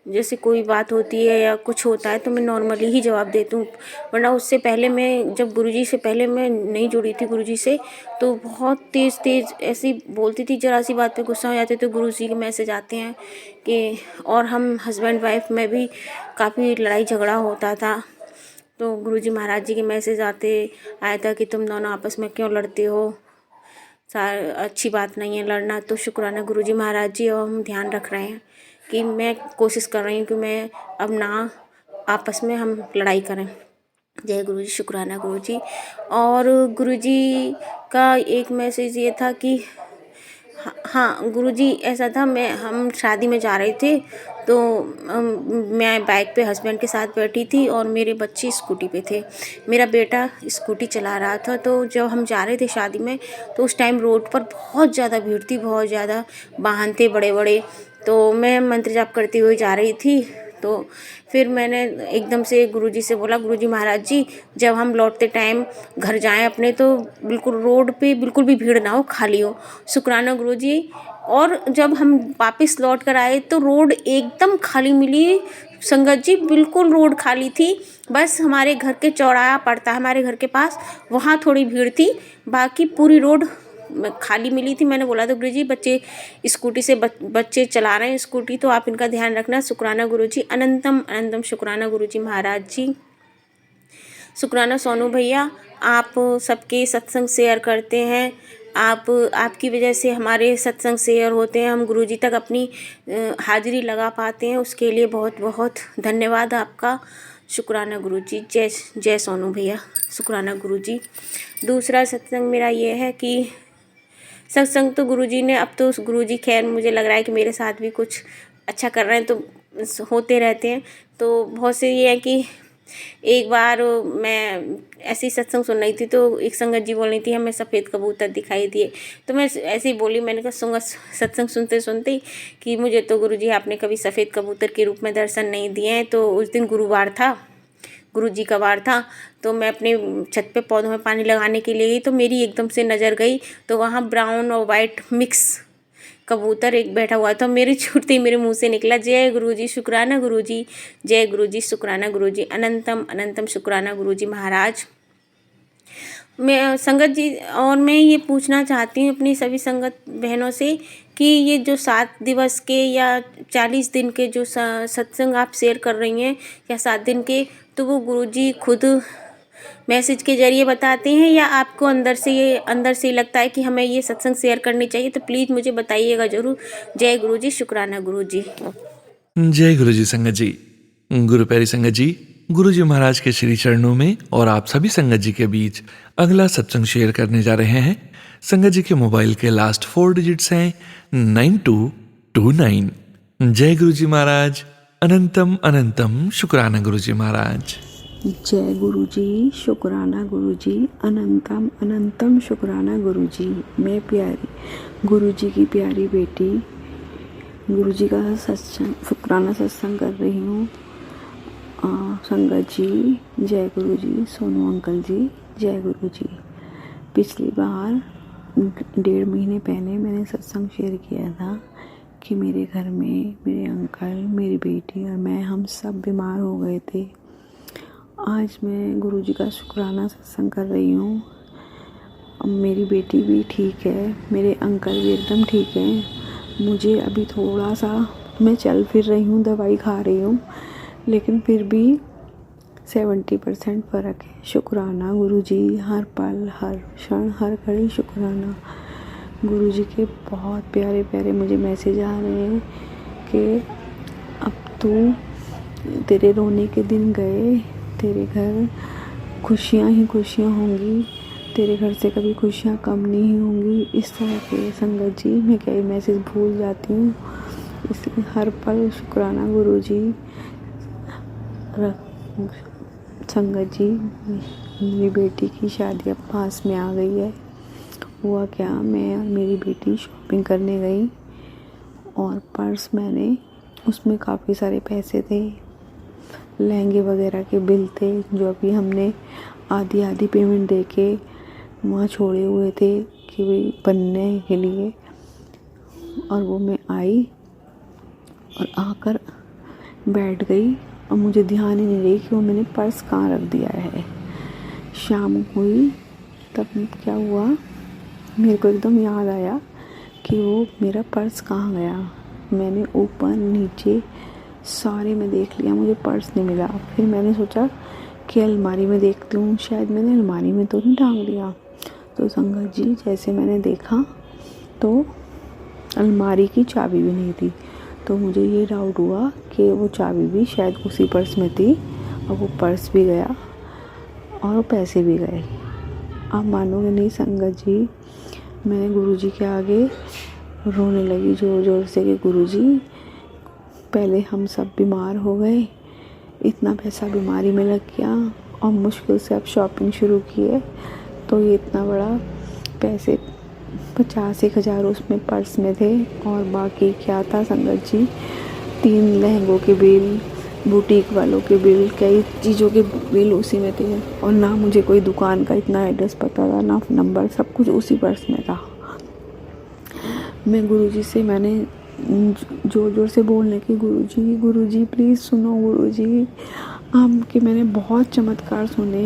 जैसे कोई बात होती है या कुछ होता है तो मैं नॉर्मली ही जवाब देती हूँ। वरना उससे पहले मैं, जब गुरुजी से पहले मैं नहीं जुड़ी थी गुरुजी से, तो बहुत तेज़ ऐसी बोलती थी, जरा सी बात पे गुस्सा हो जाते तो गुरुजी के मैसेज आते हैं कि, और हम हस्बैंड वाइफ में भी काफ़ी लड़ाई झगड़ा होता था तो गुरुजी महाराज जी के मैसेज आया था कि तुम दोनों आपस में क्यों लड़ते हो, अच्छी बात नहीं है लड़ना। तो शुक्राना गुरुजी महाराज जी, और हम ध्यान रख रहे हैं कि मैं कोशिश कर रही हूँ कि मैं अब ना आपस में हम लड़ाई करें। जय गुरु जी, शुक्राना गुरु जी। और गुरु जी का एक मैसेज ये था कि हाँ गुरु जी, ऐसा था, हम शादी में जा रहे थे तो मैं बाइक पे हस्बैंड के साथ बैठी थी और मेरे बच्चे स्कूटी पे थे। मेरा बेटा स्कूटी चला रहा था। तो जब हम जा रहे थे शादी में तो उस टाइम रोड पर बहुत ज़्यादा भीड़ थी, बहुत ज़्यादा वाहन थे बड़े बड़े। तो मैं मंत्र जाप करती हुई जा रही थी। तो फिर मैंने एकदम से गुरुजी से बोला, गुरुजी महाराज जी जब हम लौटते टाइम घर जाएं अपने तो बिल्कुल रोड पे बिल्कुल भी भीड़ ना हो, खाली हो। शुक्राना गुरुजी। और जब हम वापस लौट कर आए तो रोड एकदम खाली मिली संगत जी, बिल्कुल रोड खाली थी। बस हमारे घर के चौराहा पड़ता है हमारे घर के पास, वहाँ थोड़ी भीड़ थी, बाकी पूरी रोड खाली मिली थी। मैंने बोला था गुरुजी बच्चे स्कूटी से बच्चे चला रहे हैं स्कूटी, तो आप इनका ध्यान रखना। शुक्राना गुरुजी, अनंतम अनंतम शुक्राना गुरुजी महाराज जी। शुक्राना सोनू भैया, आप सबके सत्संग शेयर करते हैं, आपकी वजह से हमारे सत्संग शेयर होते हैं, हम गुरुजी तक अपनी हाजिरी लगा पाते हैं, उसके लिए बहुत बहुत धन्यवाद आपका। शुक्राना गुरुजी। जय जय सोनू भैया। शुक्राना गुरुजी। दूसरा सत्संग मेरा ये है कि सत्संग तो गुरुजी ने, अब तो गुरुजी खैर मुझे लग रहा है कि मेरे साथ भी कुछ अच्छा कर रहे हैं, तो होते रहते हैं। तो बहुत से ये है कि एक बार मैं ऐसी सत्संग सुन रही थी, तो एक संगत जी बोल रही थी हमें सफ़ेद कबूतर दिखाई दिए, तो मैं ऐसे ही बोली, मैंने कहा सत्संग सुनते सुनते ही कि मुझे तो गुरुजी आपने कभी सफ़ेद कबूतर के रूप में दर्शन नहीं दिए हैं। तो उस दिन गुरुवार था, गुरुजी का वार था, तो मैं अपने छत पे पौधों में पानी लगाने के लिए गई, तो मेरी एकदम से नज़र गई, तो वहाँ ब्राउन और वाइट मिक्स कबूतर एक बैठा हुआ था। मेरे छूटते ही मेरे मुंह से निकला, जय गुरुजी, शुक्राना गुरुजी, जय गुरुजी, शुक्राना गुरुजी, अनंतम अनंतम शुक्राना गुरुजी महाराज। मैं संगत जी, और मैं ये पूछना चाहती हूँ अपनी सभी संगत बहनों से कि ये जो 7 दिवस के या 40 दिन के जो सत्संग आप शेयर कर रही हैं, या 7 दिन के, तो वो गुरुजी खुद मैसेज के जरिए बताते हैं या आपको अंदर से लगता है कि हमें ये सत्संग शेयर करनी चाहिए? तो प्लीज़ मुझे बताइएगा ज़रूर। जय गुरुजी, शुक्राना गुरुजी। जय गुरुजी संगत जी। गुरु प्यारी संगत जी, गुरुजी महाराज के श्री चरणों में और आप सभी संगत जी के बीच अगला सत्संग शेयर करने जा रहे हैं। संगत जी के मोबाइल के लास्ट 4 डिजिट्स हैं 9229। जय गुरुजी महाराज, अनंतम अनंतम शुक्राना गुरुजी महाराज। जय गुरुजी, शुक्राना गुरुजी, अनंतम अनंतम शुक्राना गुरुजी। मैं प्यारी गुरुजी की प्यारी बेटी गुरुजी का सत्संग शुक्राना सत्संग कर रही हूँ। संगत जी जय गुरुजी, सोनू अंकल जी जय गुरुजी। पिछली बार 1.5 महीने पहले मैंने सत्संग शेयर किया था कि मेरे घर में मेरे अंकल, मेरी बेटी और मैं, हम सब बीमार हो गए थे। आज मैं गुरुजी का शुक्राना सत्संग कर रही हूँ। अब मेरी बेटी भी ठीक है, मेरे अंकल भी एकदम ठीक हैं। मुझे अभी थोड़ा सा, मैं चल फिर रही हूँ, दवाई खा रही हूँ, लेकिन फिर भी 70% फ़र्क है। शुक्राना गुरुजी, हर पल हर क्षण हर घड़ी शुक्राना। गुरुजी के बहुत प्यारे प्यारे मुझे मैसेज आ रहे हैं कि अब तेरे रोने के दिन गए, तेरे घर खुशियाँ ही खुशियाँ होंगी, तेरे घर से कभी खुशियाँ कम नहीं होंगी। इस तरह के संगत जी, मैं कई मैसेज भूल जाती हूँ, इसलिए हर पल शुक्राना गुरुजी। संगत जी, मेरी बेटी की शादी अब पास में आ गई है। हुआ क्या, मैं और मेरी बेटी शॉपिंग करने गई और पर्स मैंने, उसमें काफ़ी सारे पैसे थे, लहंगे वगैरह के बिल थे, जो अभी हमने आधी पेमेंट देके वहाँ छोड़े हुए थे कि वही बनने के लिए। और वो मैं आई और आकर बैठ गई और मुझे ध्यान ही नहीं रही कि वो मैंने पर्स कहाँ रख दिया है। शाम हुई तब क्या हुआ, मेरे को एकदम याद आया कि वो मेरा पर्स कहाँ गया। मैंने ऊपर नीचे सारे में देख लिया, मुझे पर्स नहीं मिला। फिर मैंने सोचा कि अलमारी में देखती हूँ, शायद मैंने अलमारी में तो नहीं टांग दिया। तो संगत जी, जैसे मैंने देखा तो अलमारी की चाबी भी नहीं थी। तो मुझे ये डाउट हुआ कि वो चाबी भी शायद उसी पर्स में थी, और वो पर्स भी गया और वो पैसे भी गए। आप मानोगे नहीं संगत जी, मैं गुरुजी के आगे रोने लगी ज़ोर ज़ोर से कि गुरुजी, पहले हम सब बीमार हो गए, इतना पैसा बीमारी में लग गया और मुश्किल से अब शॉपिंग शुरू की है, तो ये इतना बड़ा पैसे 50-1 हज़ार उसमें पर्स में थे। और बाकी क्या था संगत जी, 3 लहंगों के बिल, बुटीक वालों के बिल, कई चीज़ों के बिल उसी में थे। और ना मुझे कोई दुकान का इतना एड्रेस पता था, ना नंबर, सब कुछ उसी पर्स में था। मैं गुरुजी से मैंने ज़ोर ज़ोर से बोलने की, गुरुजी प्लीज़ सुनो गुरुजी, आपके मैंने बहुत चमत्कार सुने,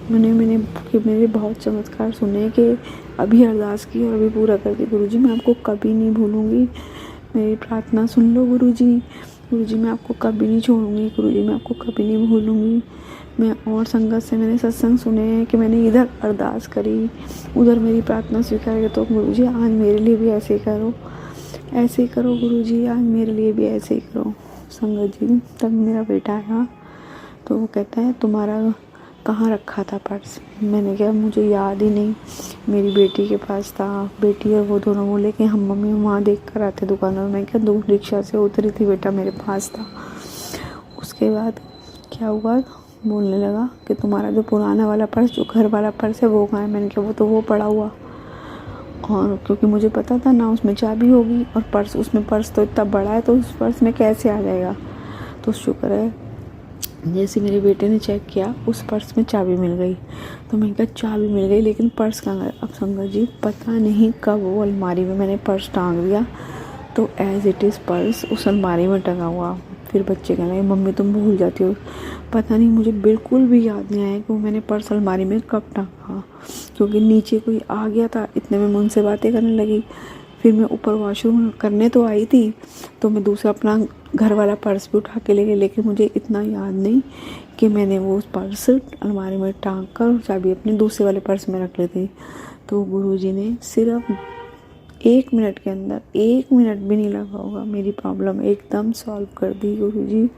मेरे बहुत चमत्कार सुने कि अभी अरदास की और अभी पूरा कर दी। गुरुजी मैं आपको कभी नहीं भूलूंगी, मेरी प्रार्थना सुन लो गुरुजी। मैं आपको कभी नहीं छोड़ूंगी गुरुजी, मैं आपको कभी नहीं भूलूंगी। मैं और संगत से मैंने सत्संग सुने हैं कि मैंने इधर अरदास करी, उधर मेरी प्रार्थना स्वीकार की। तो गुरुजी आज मेरे लिए भी ऐसे करो, ऐसे करो गुरुजी, आज मेरे लिए भी ऐसे ही करो संगत जी। तब मेरा बेटा आया तो वो कहता है तुम्हारा कहाँ रखा था पर्स? मैंने कहा मुझे याद ही नहीं, मेरी बेटी के पास था। बेटी और वो दोनों बोले कि हम मम्मी वहाँ देख कर आते दुकानों में। मैं क्या, दो रिक्शा से उतरी थी बेटा, मेरे पास था। उसके बाद क्या हुआ, बोलने लगा कि तुम्हारा जो पुराना वाला पर्स, जो घर वाला पर्स है वो कहाँ है? मैंने कहा वो तो वो पड़ा हुआ। और क्योंकि मुझे पता था ना उसमें चाबी होगी, और पर्स, उसमें पर्स तो इतना बड़ा है तो उस पर्स में कैसे आ जाएगा। तो शुक्र है जैसे मेरे बेटे ने चेक किया उस पर्स में चाबी मिल गई। तो मैंने कहा चाबी मिल गई लेकिन पर्स कहाँ गया? अब संगत जी पता नहीं कब वो अलमारी में मैंने पर्स टांग दिया, तो एज इट इज़ पर्स उस अलमारी में टंगा हुआ। फिर बच्चे कहने लगे मम्मी तुम भूल जाती हो। पता नहीं, मुझे बिल्कुल भी याद नहीं आया कि वो मैंने पर्स अलमारी में कब टांगा, क्योंकि नीचे कोई आ गया था, इतने में मैं उनसे बातें करने लगी। फिर मैं ऊपर वॉशरूम करने तो आई थी, तो मैं दूसरा अपना घर वाला पर्स भी उठा के ले गई, लेकिन मुझे इतना याद नहीं कि मैंने वो पर्स अलमारी में टांग कर और चाबी अपने दूसरे वाले पर्स में रख ली थी। तो गुरुजी ने सिर्फ 1 मिनट के अंदर, 1 मिनट भी नहीं लगा होगा, मेरी प्रॉब्लम एकदम सॉल्व कर दी गुरुजी।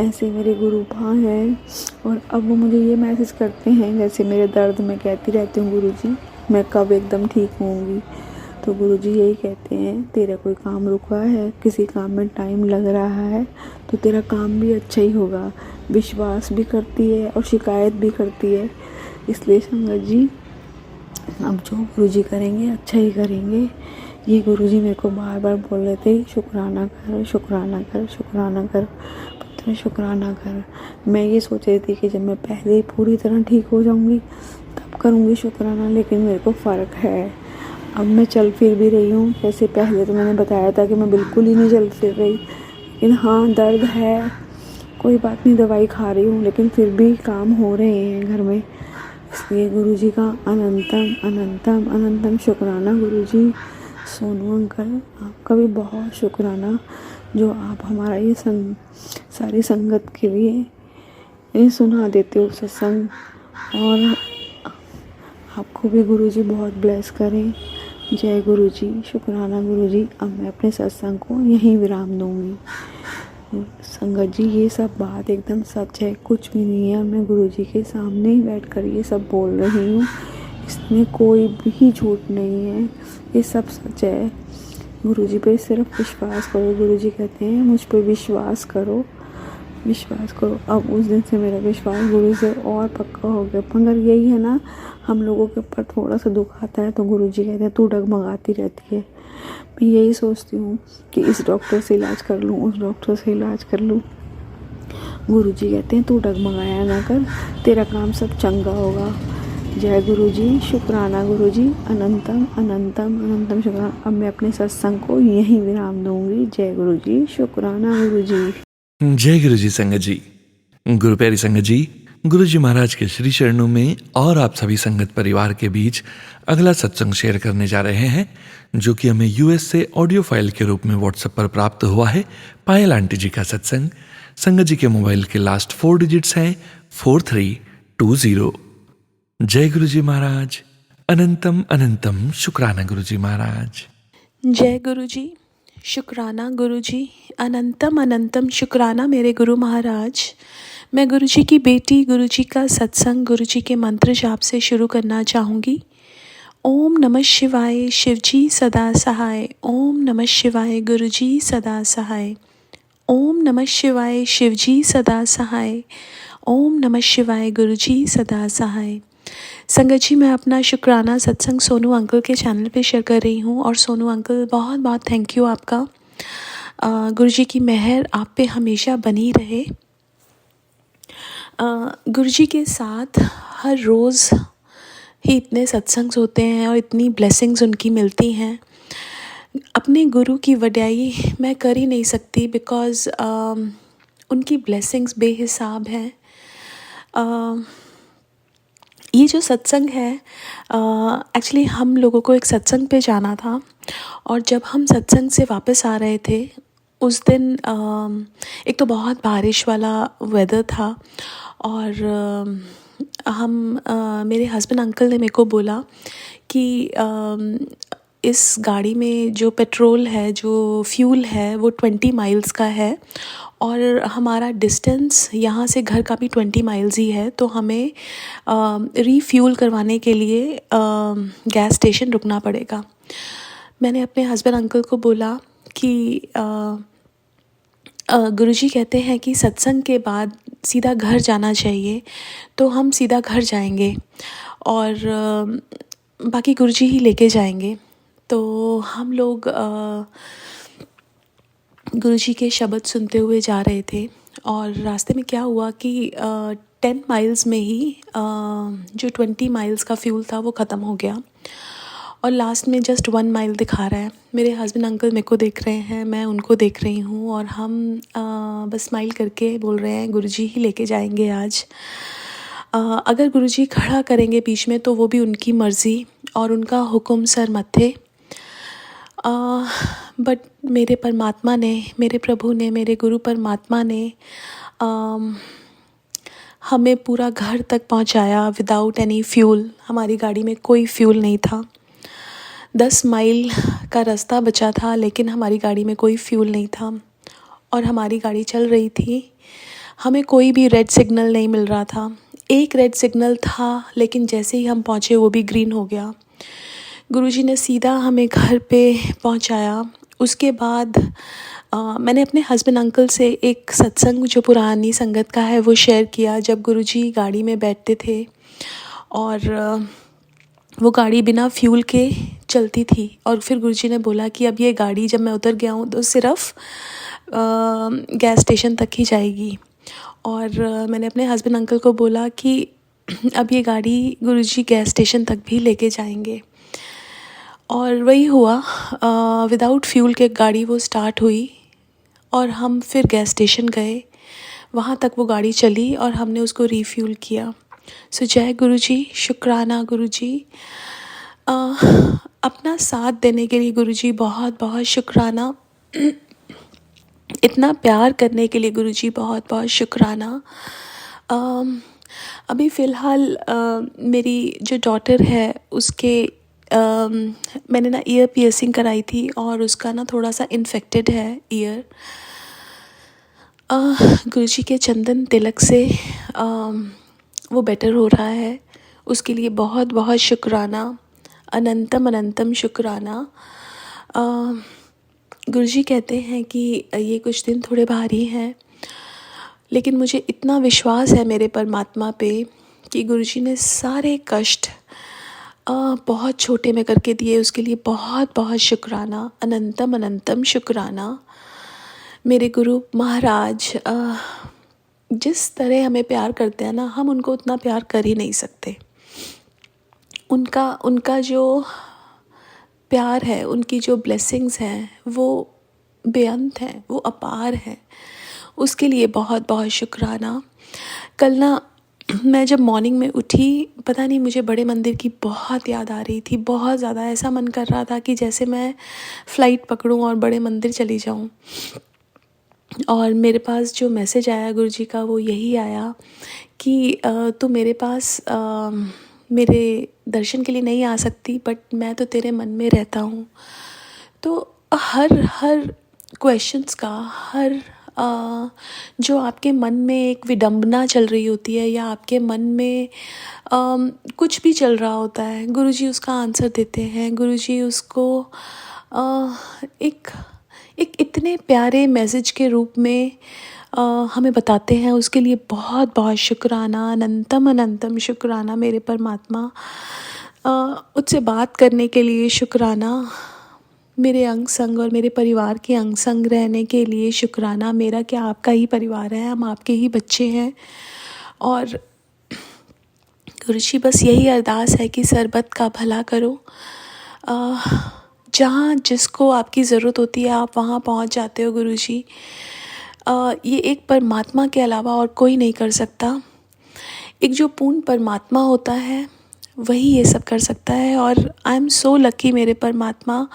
ऐसे मेरे गुरु भाई हैं। और अब वो मुझे ये मैसेज करते हैं, जैसे मेरे दर्द में कहती रहती हूँ गुरुजी मैं कब एकदम ठीक होंगी, तो गुरुजी यही कहते हैं तेरा कोई काम रुका है, किसी काम में टाइम लग रहा है तो तेरा काम भी अच्छा ही होगा। विश्वास भी करती है और शिकायत भी करती है। इसलिए संगत जी अब जो गुरुजी करेंगे अच्छा ही करेंगे। ये गुरुजी मेरे को बार बार बोल रहे थे शुक्राना कर, शुक्राना कर, शुक्राना कर, पुत्र शुक्राना कर। मैं ये सोच रही थी कि जब मैं पहले ही पूरी तरह ठीक हो जाऊंगी तब करूंगी शुक्राना, लेकिन मेरे को फ़र्क है। अब मैं चल फिर भी रही हूँ, जैसे पहले तो मैंने बताया था कि मैं बिल्कुल ही नहीं चल फिर रही, लेकिन हाँ दर्द है, कोई बात नहीं, दवाई खा रही हूँ, लेकिन फिर भी काम हो रहे हैं घर में। इसलिए गुरुजी का अनंतम अनंतम अनंतम शुक्राना। गुरुजी, सोनू अंकल आपका भी बहुत शुक्राना जो आप हमारा ये सारी संगत के लिए ये सुना देते हो सत्संग। और आपको भी गुरुजी बहुत ब्लेस करें। जय गुरुजी, शुक्राना गुरुजी। अब मैं अपने सत्संग को यहीं विराम दूंगी। संगत जी ये सब बात एकदम सच है, कुछ भी नहीं है। मैं गुरुजी के सामने ही बैठकर ये सब बोल रही हूँ, इसमें कोई भी झूठ नहीं है, ये सब सच है। गुरुजी पे सिर्फ विश्वास करो। गुरुजी कहते हैं मुझ पे विश्वास करो, विश्वास करो। अब उस दिन से मेरा विश्वास गुरु से और पक्का हो गया। मगर यही है ना, हम लोगों के ऊपर थोड़ा सा दुख आता है तो गुरुजी कहते हैं तू डगमगाती रहती है। मैं यही सोचती हूँ कि इस डॉक्टर से इलाज कर लूँ, उस डॉक्टर से इलाज कर लूँ। गुरुजी कहते हैं तू डगमगाया ना कर, तेरा काम सब चंगा होगा। जय गुरुजी, शुक्राना गुरुजी, अनंतम अनंतम अनंतम शुक्राना। अब मैं अपने सत्संग को यहीं विराम दूंगी। जय गुरुजी, शुक्राना गुरुजी। जय गुरु जी संगत जी। गुरु प्यारी संगत जी, गुरु जी महाराज के श्री चरणों में और आप सभी संगत परिवार के बीच अगला सत्संग शेयर करने जा रहे हैं, जो कि हमें यूएस से ऑडियो फाइल के रूप में व्हाट्सएप पर प्राप्त हुआ है। पायल आंटी जी का सत्संग। संगत जी के मोबाइल के लास्ट 4 डिजिट्स हैं 4320। जय गुरु जी महाराज, अनंतम अनंतम शुक्राना गुरु जी महाराज। जय गुरु जी, शुक्राना गुरु जी, अनंतम अनंतम शुक्राना मेरे गुरु महाराज। मैं गुरु जी की बेटी, गुरु जी का सत्संग, गुरु जी के मंत्र जाप से शुरू करना चाहूँगी। ओम नमः शिवाय, शिव जी सदा सहाय। ओम नमः शिवाय, गुरु जी सदा सहाय। ओम नमः शिवाय, शिव जी सदा सहाय। ओम नमः शिवाय, गुरु जी सदा सहाय। संगत जी, मैं अपना शुक्राना सत्संग सोनू अंकल के चैनल पे शेयर कर रही हूँ। और सोनू अंकल बहुत बहुत थैंक यू आपका। गुरु जी की मेहर आप पे हमेशा बनी रहे। गुरु जी के साथ हर रोज़ ही इतने सत्संग होते हैं और इतनी ब्लेसिंग्स उनकी मिलती हैं। अपने गुरु की वड्याई मैं कर ही नहीं सकती, बिकॉज़ उनकी ब्लेसिंग्स बेहिसाब हैं। ये जो सत्संग है, एक्चुअली हम लोगों को एक सत्संग पे जाना था, और जब हम सत्संग से वापस आ रहे थे उस दिन एक तो बहुत बारिश वाला वेदर था, और मेरे हस्बैंड अंकल ने मेरे को बोला कि इस गाड़ी में जो पेट्रोल है, जो फ्यूल है, वो 20 माइल्स का है और हमारा डिस्टेंस यहाँ से घर का भी 20 माइल्स ही है, तो हमें रीफ्यूल करवाने के लिए गैस स्टेशन रुकना पड़ेगा। मैंने अपने हस्बैंड अंकल को बोला कि गुरुजी कहते हैं कि सत्संग के बाद सीधा घर जाना चाहिए, तो हम सीधा घर जाएंगे और बाकी गुरुजी ही लेके जाएंगे। तो हम लोग गुरुजी के शब्द सुनते हुए जा रहे थे और रास्ते में क्या हुआ कि 10 माइल्स में ही जो 20 माइल्स का फ्यूल था वो ख़त्म हो गया और लास्ट में जस्ट 1 माइल दिखा रहा है। मेरे हस्बैंड अंकल मेरे को देख रहे हैं, मैं उनको देख रही हूँ और हम बस स्माइल करके बोल रहे हैं गुरुजी ही लेके जाएंगे आज। अगर गुरुजी खड़ा करेंगे बीच में तो वो भी उनकी मर्ज़ी और उनका हुक्म सर मत्थे। बट मेरे परमात्मा ने, मेरे प्रभु ने, मेरे गुरु परमात्मा ने हमें पूरा घर तक पहुंचाया विदाउट एनी फ्यूल। हमारी गाड़ी में कोई फ्यूल नहीं था। 10 माइल का रास्ता बचा था लेकिन हमारी गाड़ी में कोई फ्यूल नहीं था और हमारी गाड़ी चल रही थी। हमें कोई भी रेड सिग्नल नहीं मिल रहा था। एक रेड सिग्नल था लेकिन जैसे ही हम पहुँचे वो भी ग्रीन हो गया। गुरुजी ने सीधा हमें घर पे पहुंचाया। उसके बाद मैंने अपने हस्बैंड अंकल से एक सत्संग जो पुरानी संगत का है वो शेयर किया, जब गुरुजी गाड़ी में बैठते थे और वो गाड़ी बिना फ्यूल के चलती थी। और फिर गुरुजी ने बोला कि अब ये गाड़ी जब मैं उतर गया हूँ तो सिर्फ गैस स्टेशन तक ही जाएगी। और मैंने अपने हस्बैंड अंकल को बोला कि अब ये गाड़ी गुरुजी गैस स्टेशन तक भी लेके जाएंगे। और वही हुआ, विदाउट फ्यूल के गाड़ी वो स्टार्ट हुई और हम फिर गैस स्टेशन गए। वहाँ तक वो गाड़ी चली और हमने उसको रीफ्यूल किया। सो जय गुरुजी, शुक्राना गुरुजी। अपना साथ देने के लिए गुरुजी बहुत बहुत शुक्राना। इतना प्यार करने के लिए गुरुजी बहुत बहुत शुक्राना। अभी फ़िलहाल मेरी जो डॉटर है उसके मैंने ना ईयर पियर्सिंग कराई थी और उसका ना थोड़ा सा इन्फेक्टेड है ईयर। गुरुजी के चंदन तिलक से वो बेटर हो रहा है। उसके लिए बहुत बहुत शुक्राना, अनंतम अनंतम शुक्राना। गुरुजी कहते हैं कि ये कुछ दिन थोड़े भारी हैं, लेकिन मुझे इतना विश्वास है मेरे परमात्मा पे कि गुरुजी ने सारे कष्ट बहुत छोटे में करके दिए। उसके लिए बहुत बहुत शुक्राना, अनंतम अनंतम शुक्राना। मेरे गुरु महाराज जिस तरह हमें प्यार करते हैं ना, हम उनको उतना प्यार कर ही नहीं सकते। उनका जो प्यार है, उनकी जो ब्लेसिंग्स हैं वो बेअंत हैं, वो अपार हैं। उसके लिए बहुत बहुत शुक्राना। कल ना मैं जब मॉर्निंग में उठी, पता नहीं मुझे बड़े मंदिर की बहुत याद आ रही थी, बहुत ज़्यादा। ऐसा मन कर रहा था कि जैसे मैं फ़्लाइट पकड़ूं और बड़े मंदिर चली जाऊं। और मेरे पास जो मैसेज आया गुरुजी का वो यही आया कि तू मेरे पास मेरे दर्शन के लिए नहीं आ सकती, बट मैं तो तेरे मन में रहता हूँ। तो हर क्वेश्चंस का, हर जो आपके मन में एक विडंबना चल रही होती है या आपके मन में कुछ भी चल रहा होता है, गुरुजी उसका आंसर देते हैं। गुरुजी उसको एक इतने प्यारे मैसेज के रूप में हमें बताते हैं। उसके लिए बहुत बहुत शुक्राना, अनंतम अनंतम शुक्राना मेरे परमात्मा। उससे बात करने के लिए शुक्राना, मेरे अंग संग और मेरे परिवार के अंग संग रहने के लिए शुक्राना। मेरा क्या, आपका ही परिवार है, हम आपके ही बच्चे हैं। और गुरुजी बस यही अरदास है कि सरबत का भला करो। जहाँ जिसको आपकी ज़रूरत होती है आप वहाँ पहुँच जाते हो गुरुजी। ये एक परमात्मा के अलावा और कोई नहीं कर सकता। एक जो पूर्ण परमात्मा होता है वही ये सब कर सकता है। और आई एम सो लकी मेरे परमात्मा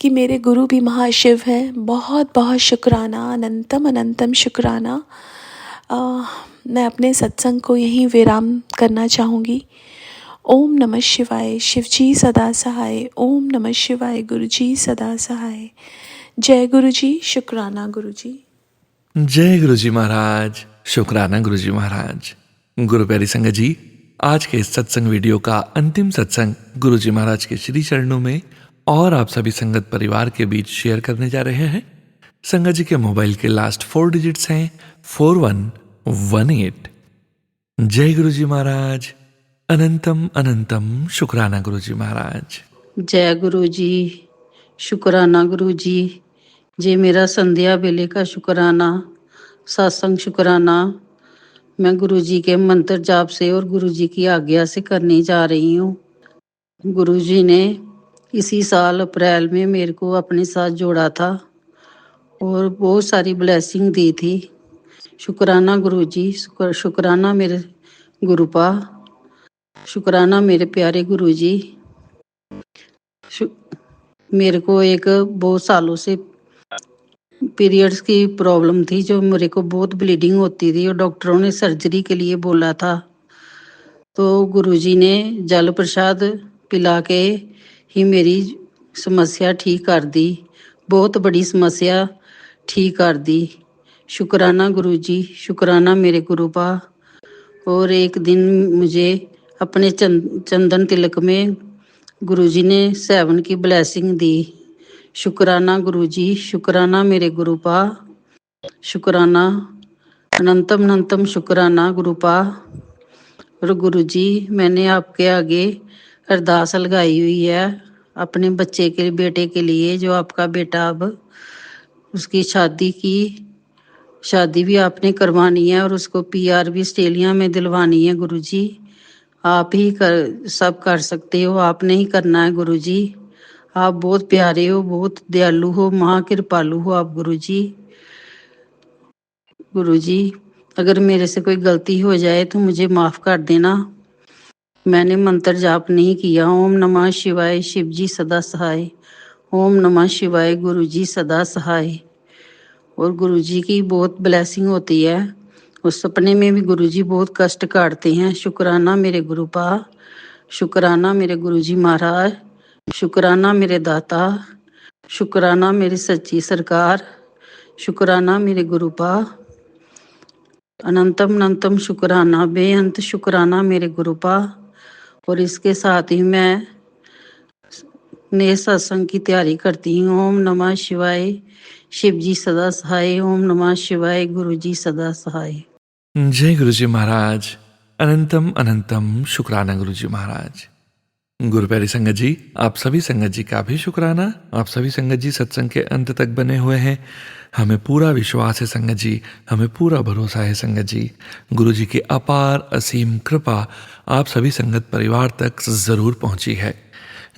कि मेरे गुरु भी महाशिव हैं। बहुत बहुत शुक्राना, अनंतम अनंतम शुक्राना। मैं अपने सत्संग को यहीं विराम करना चाहूँगी। ओम नमः शिवाय, शिवजी सदा सहाय। ओम नमः शिवाय, गुरुजी सदा सहाय। जय गुरुजी, शुक्राना गुरुजी। जय गुरुजी महाराज, शुक्राना गुरुजी महाराज। गुरु प्यारी संगत जी, आज के इस सत्संग वीडियो का अंतिम सत्संग गुरुजी महाराज के श्री चरणों में और आप सभी संगत परिवार के बीच शेयर करने जा रहे हैं। संगत जी के मोबाइल के लास्ट 4 डिजिट्स हैं 4118। जय गुरुजी महाराज, अनंतम अनंतम शुक्राना गुरुजी महाराज। जय गुरु जी, शुक्राना गुरु जी। जे मेरा संध्या बेले का शुक्राना, सत्संग शुक्राना मैं गुरु जी के मंत्र जाप से और गुरु जी की आज्ञा से करने जा रही हूँ। गुरु जी ने इसी साल अप्रैल में मेरे को अपने साथ जोड़ा था और बहुत सारी ब्लेसिंग दी थी। शुक्राना गुरु जी, शुक्राना मेरे गुरुपा, शुक्राना मेरे प्यारे गुरु जी। मेरे को एक बहुत सालों से पीरियड्स की प्रॉब्लम थी, जो मेरे को बहुत ब्लीडिंग होती थी और डॉक्टरों ने सर्जरी के लिए बोला था। तो गुरुजी ने जल प्रसाद पिला के ही मेरी समस्या ठीक कर दी, बहुत बड़ी समस्या ठीक कर दी। शुक्राना गुरुजी, शुक्राना मेरे गुरुपा। और एक दिन मुझे अपने चंदन तिलक में गुरुजी ने 7 की ब्लेसिंग दी। शुक्राना गुरुजी, शुक्राना मेरे गुरुपा, शुक्राना अनंतम अनंतम शुक्राना गुरुपा। और गुरुजी, मैंने आपके आगे अरदास लगाई हुई है अपने बच्चे के बेटे के लिए, जो आपका बेटा अब उसकी शादी भी आपने करवानी है और उसको PR भी ऑस्ट्रेलिया में दिलवानी है। गुरुजी, आप ही सब कर सकते हो, आपने ही करना है। गुरुजी, आप बहुत प्यारे हो, बहुत दयालु हो, महाकृपालु हो आप गुरुजी। गुरुजी, अगर मेरे से कोई गलती हो जाए तो मुझे माफ कर देना। मैंने मंत्र जाप नहीं किया। ओम नमः शिवाय, शिवजी सदा सहाय। ओम नमः शिवाय, गुरुजी सदा सहाय। और गुरुजी की बहुत ब्लेसिंग होती है। उस सपने में भी गुरुजी बहुत कष्ट काटते हैं। शुक्राना मेरे गुरुपा, शुक्राना मेरे गुरुजी महाराज, शुक्राना मेरे दाता, शुक्राना मेरी सच्ची सरकार, शुक्राना मेरे गुरुपा। अनंतम अनंतम शुक्राना, बेअंत शुक्राना मेरे गुरुपा। और इसके साथ ही मैं नए सत्संग की तैयारी करती हूँ। ओम नमः शिवाय, शिवजी सदा सहाय। ओम नमः शिवाय, गुरुजी सदा सहाय। जय गुरुजी महाराज, अनंतम अनंतम शुक्राना गुरुजी महाराज। गुरु प्यारी संगत जी, आप सभी संगत जी का भी शुक्राना। आप सभी संगत जी सत्संग के अंत तक बने हुए हैं। हमें पूरा विश्वास है संगत जी, हमें पूरा भरोसा है संगत जी, गुरु जी की अपार असीम कृपा आप सभी संगत परिवार तक जरूर पहुंची है।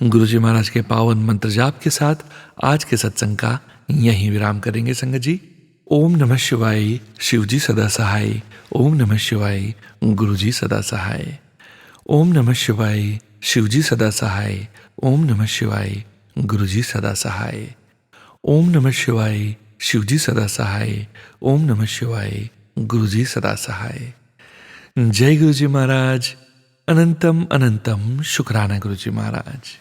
गुरु जी महाराज के पावन मंत्र जाप के साथ आज के सत्संग का यहीं विराम करेंगे संगत जी। ओम नमः शिवाय, शिवजी सदा सहाय। ओम नमः शिवाय, गुरुजी सदा सहाय। ओम नमः शिवाय, शिवजी सदा सहाय। ओम नमः शिवाय, गुरुजी सदा सहाय। ओम नमः शिवाय, शिवजी सदा सहाय। ओम नमः शिवाय, गुरुजी सदा सहाय। जय गुरुजी महाराज, अनंतम अनंतम शुक्राना गुरुजी महाराज।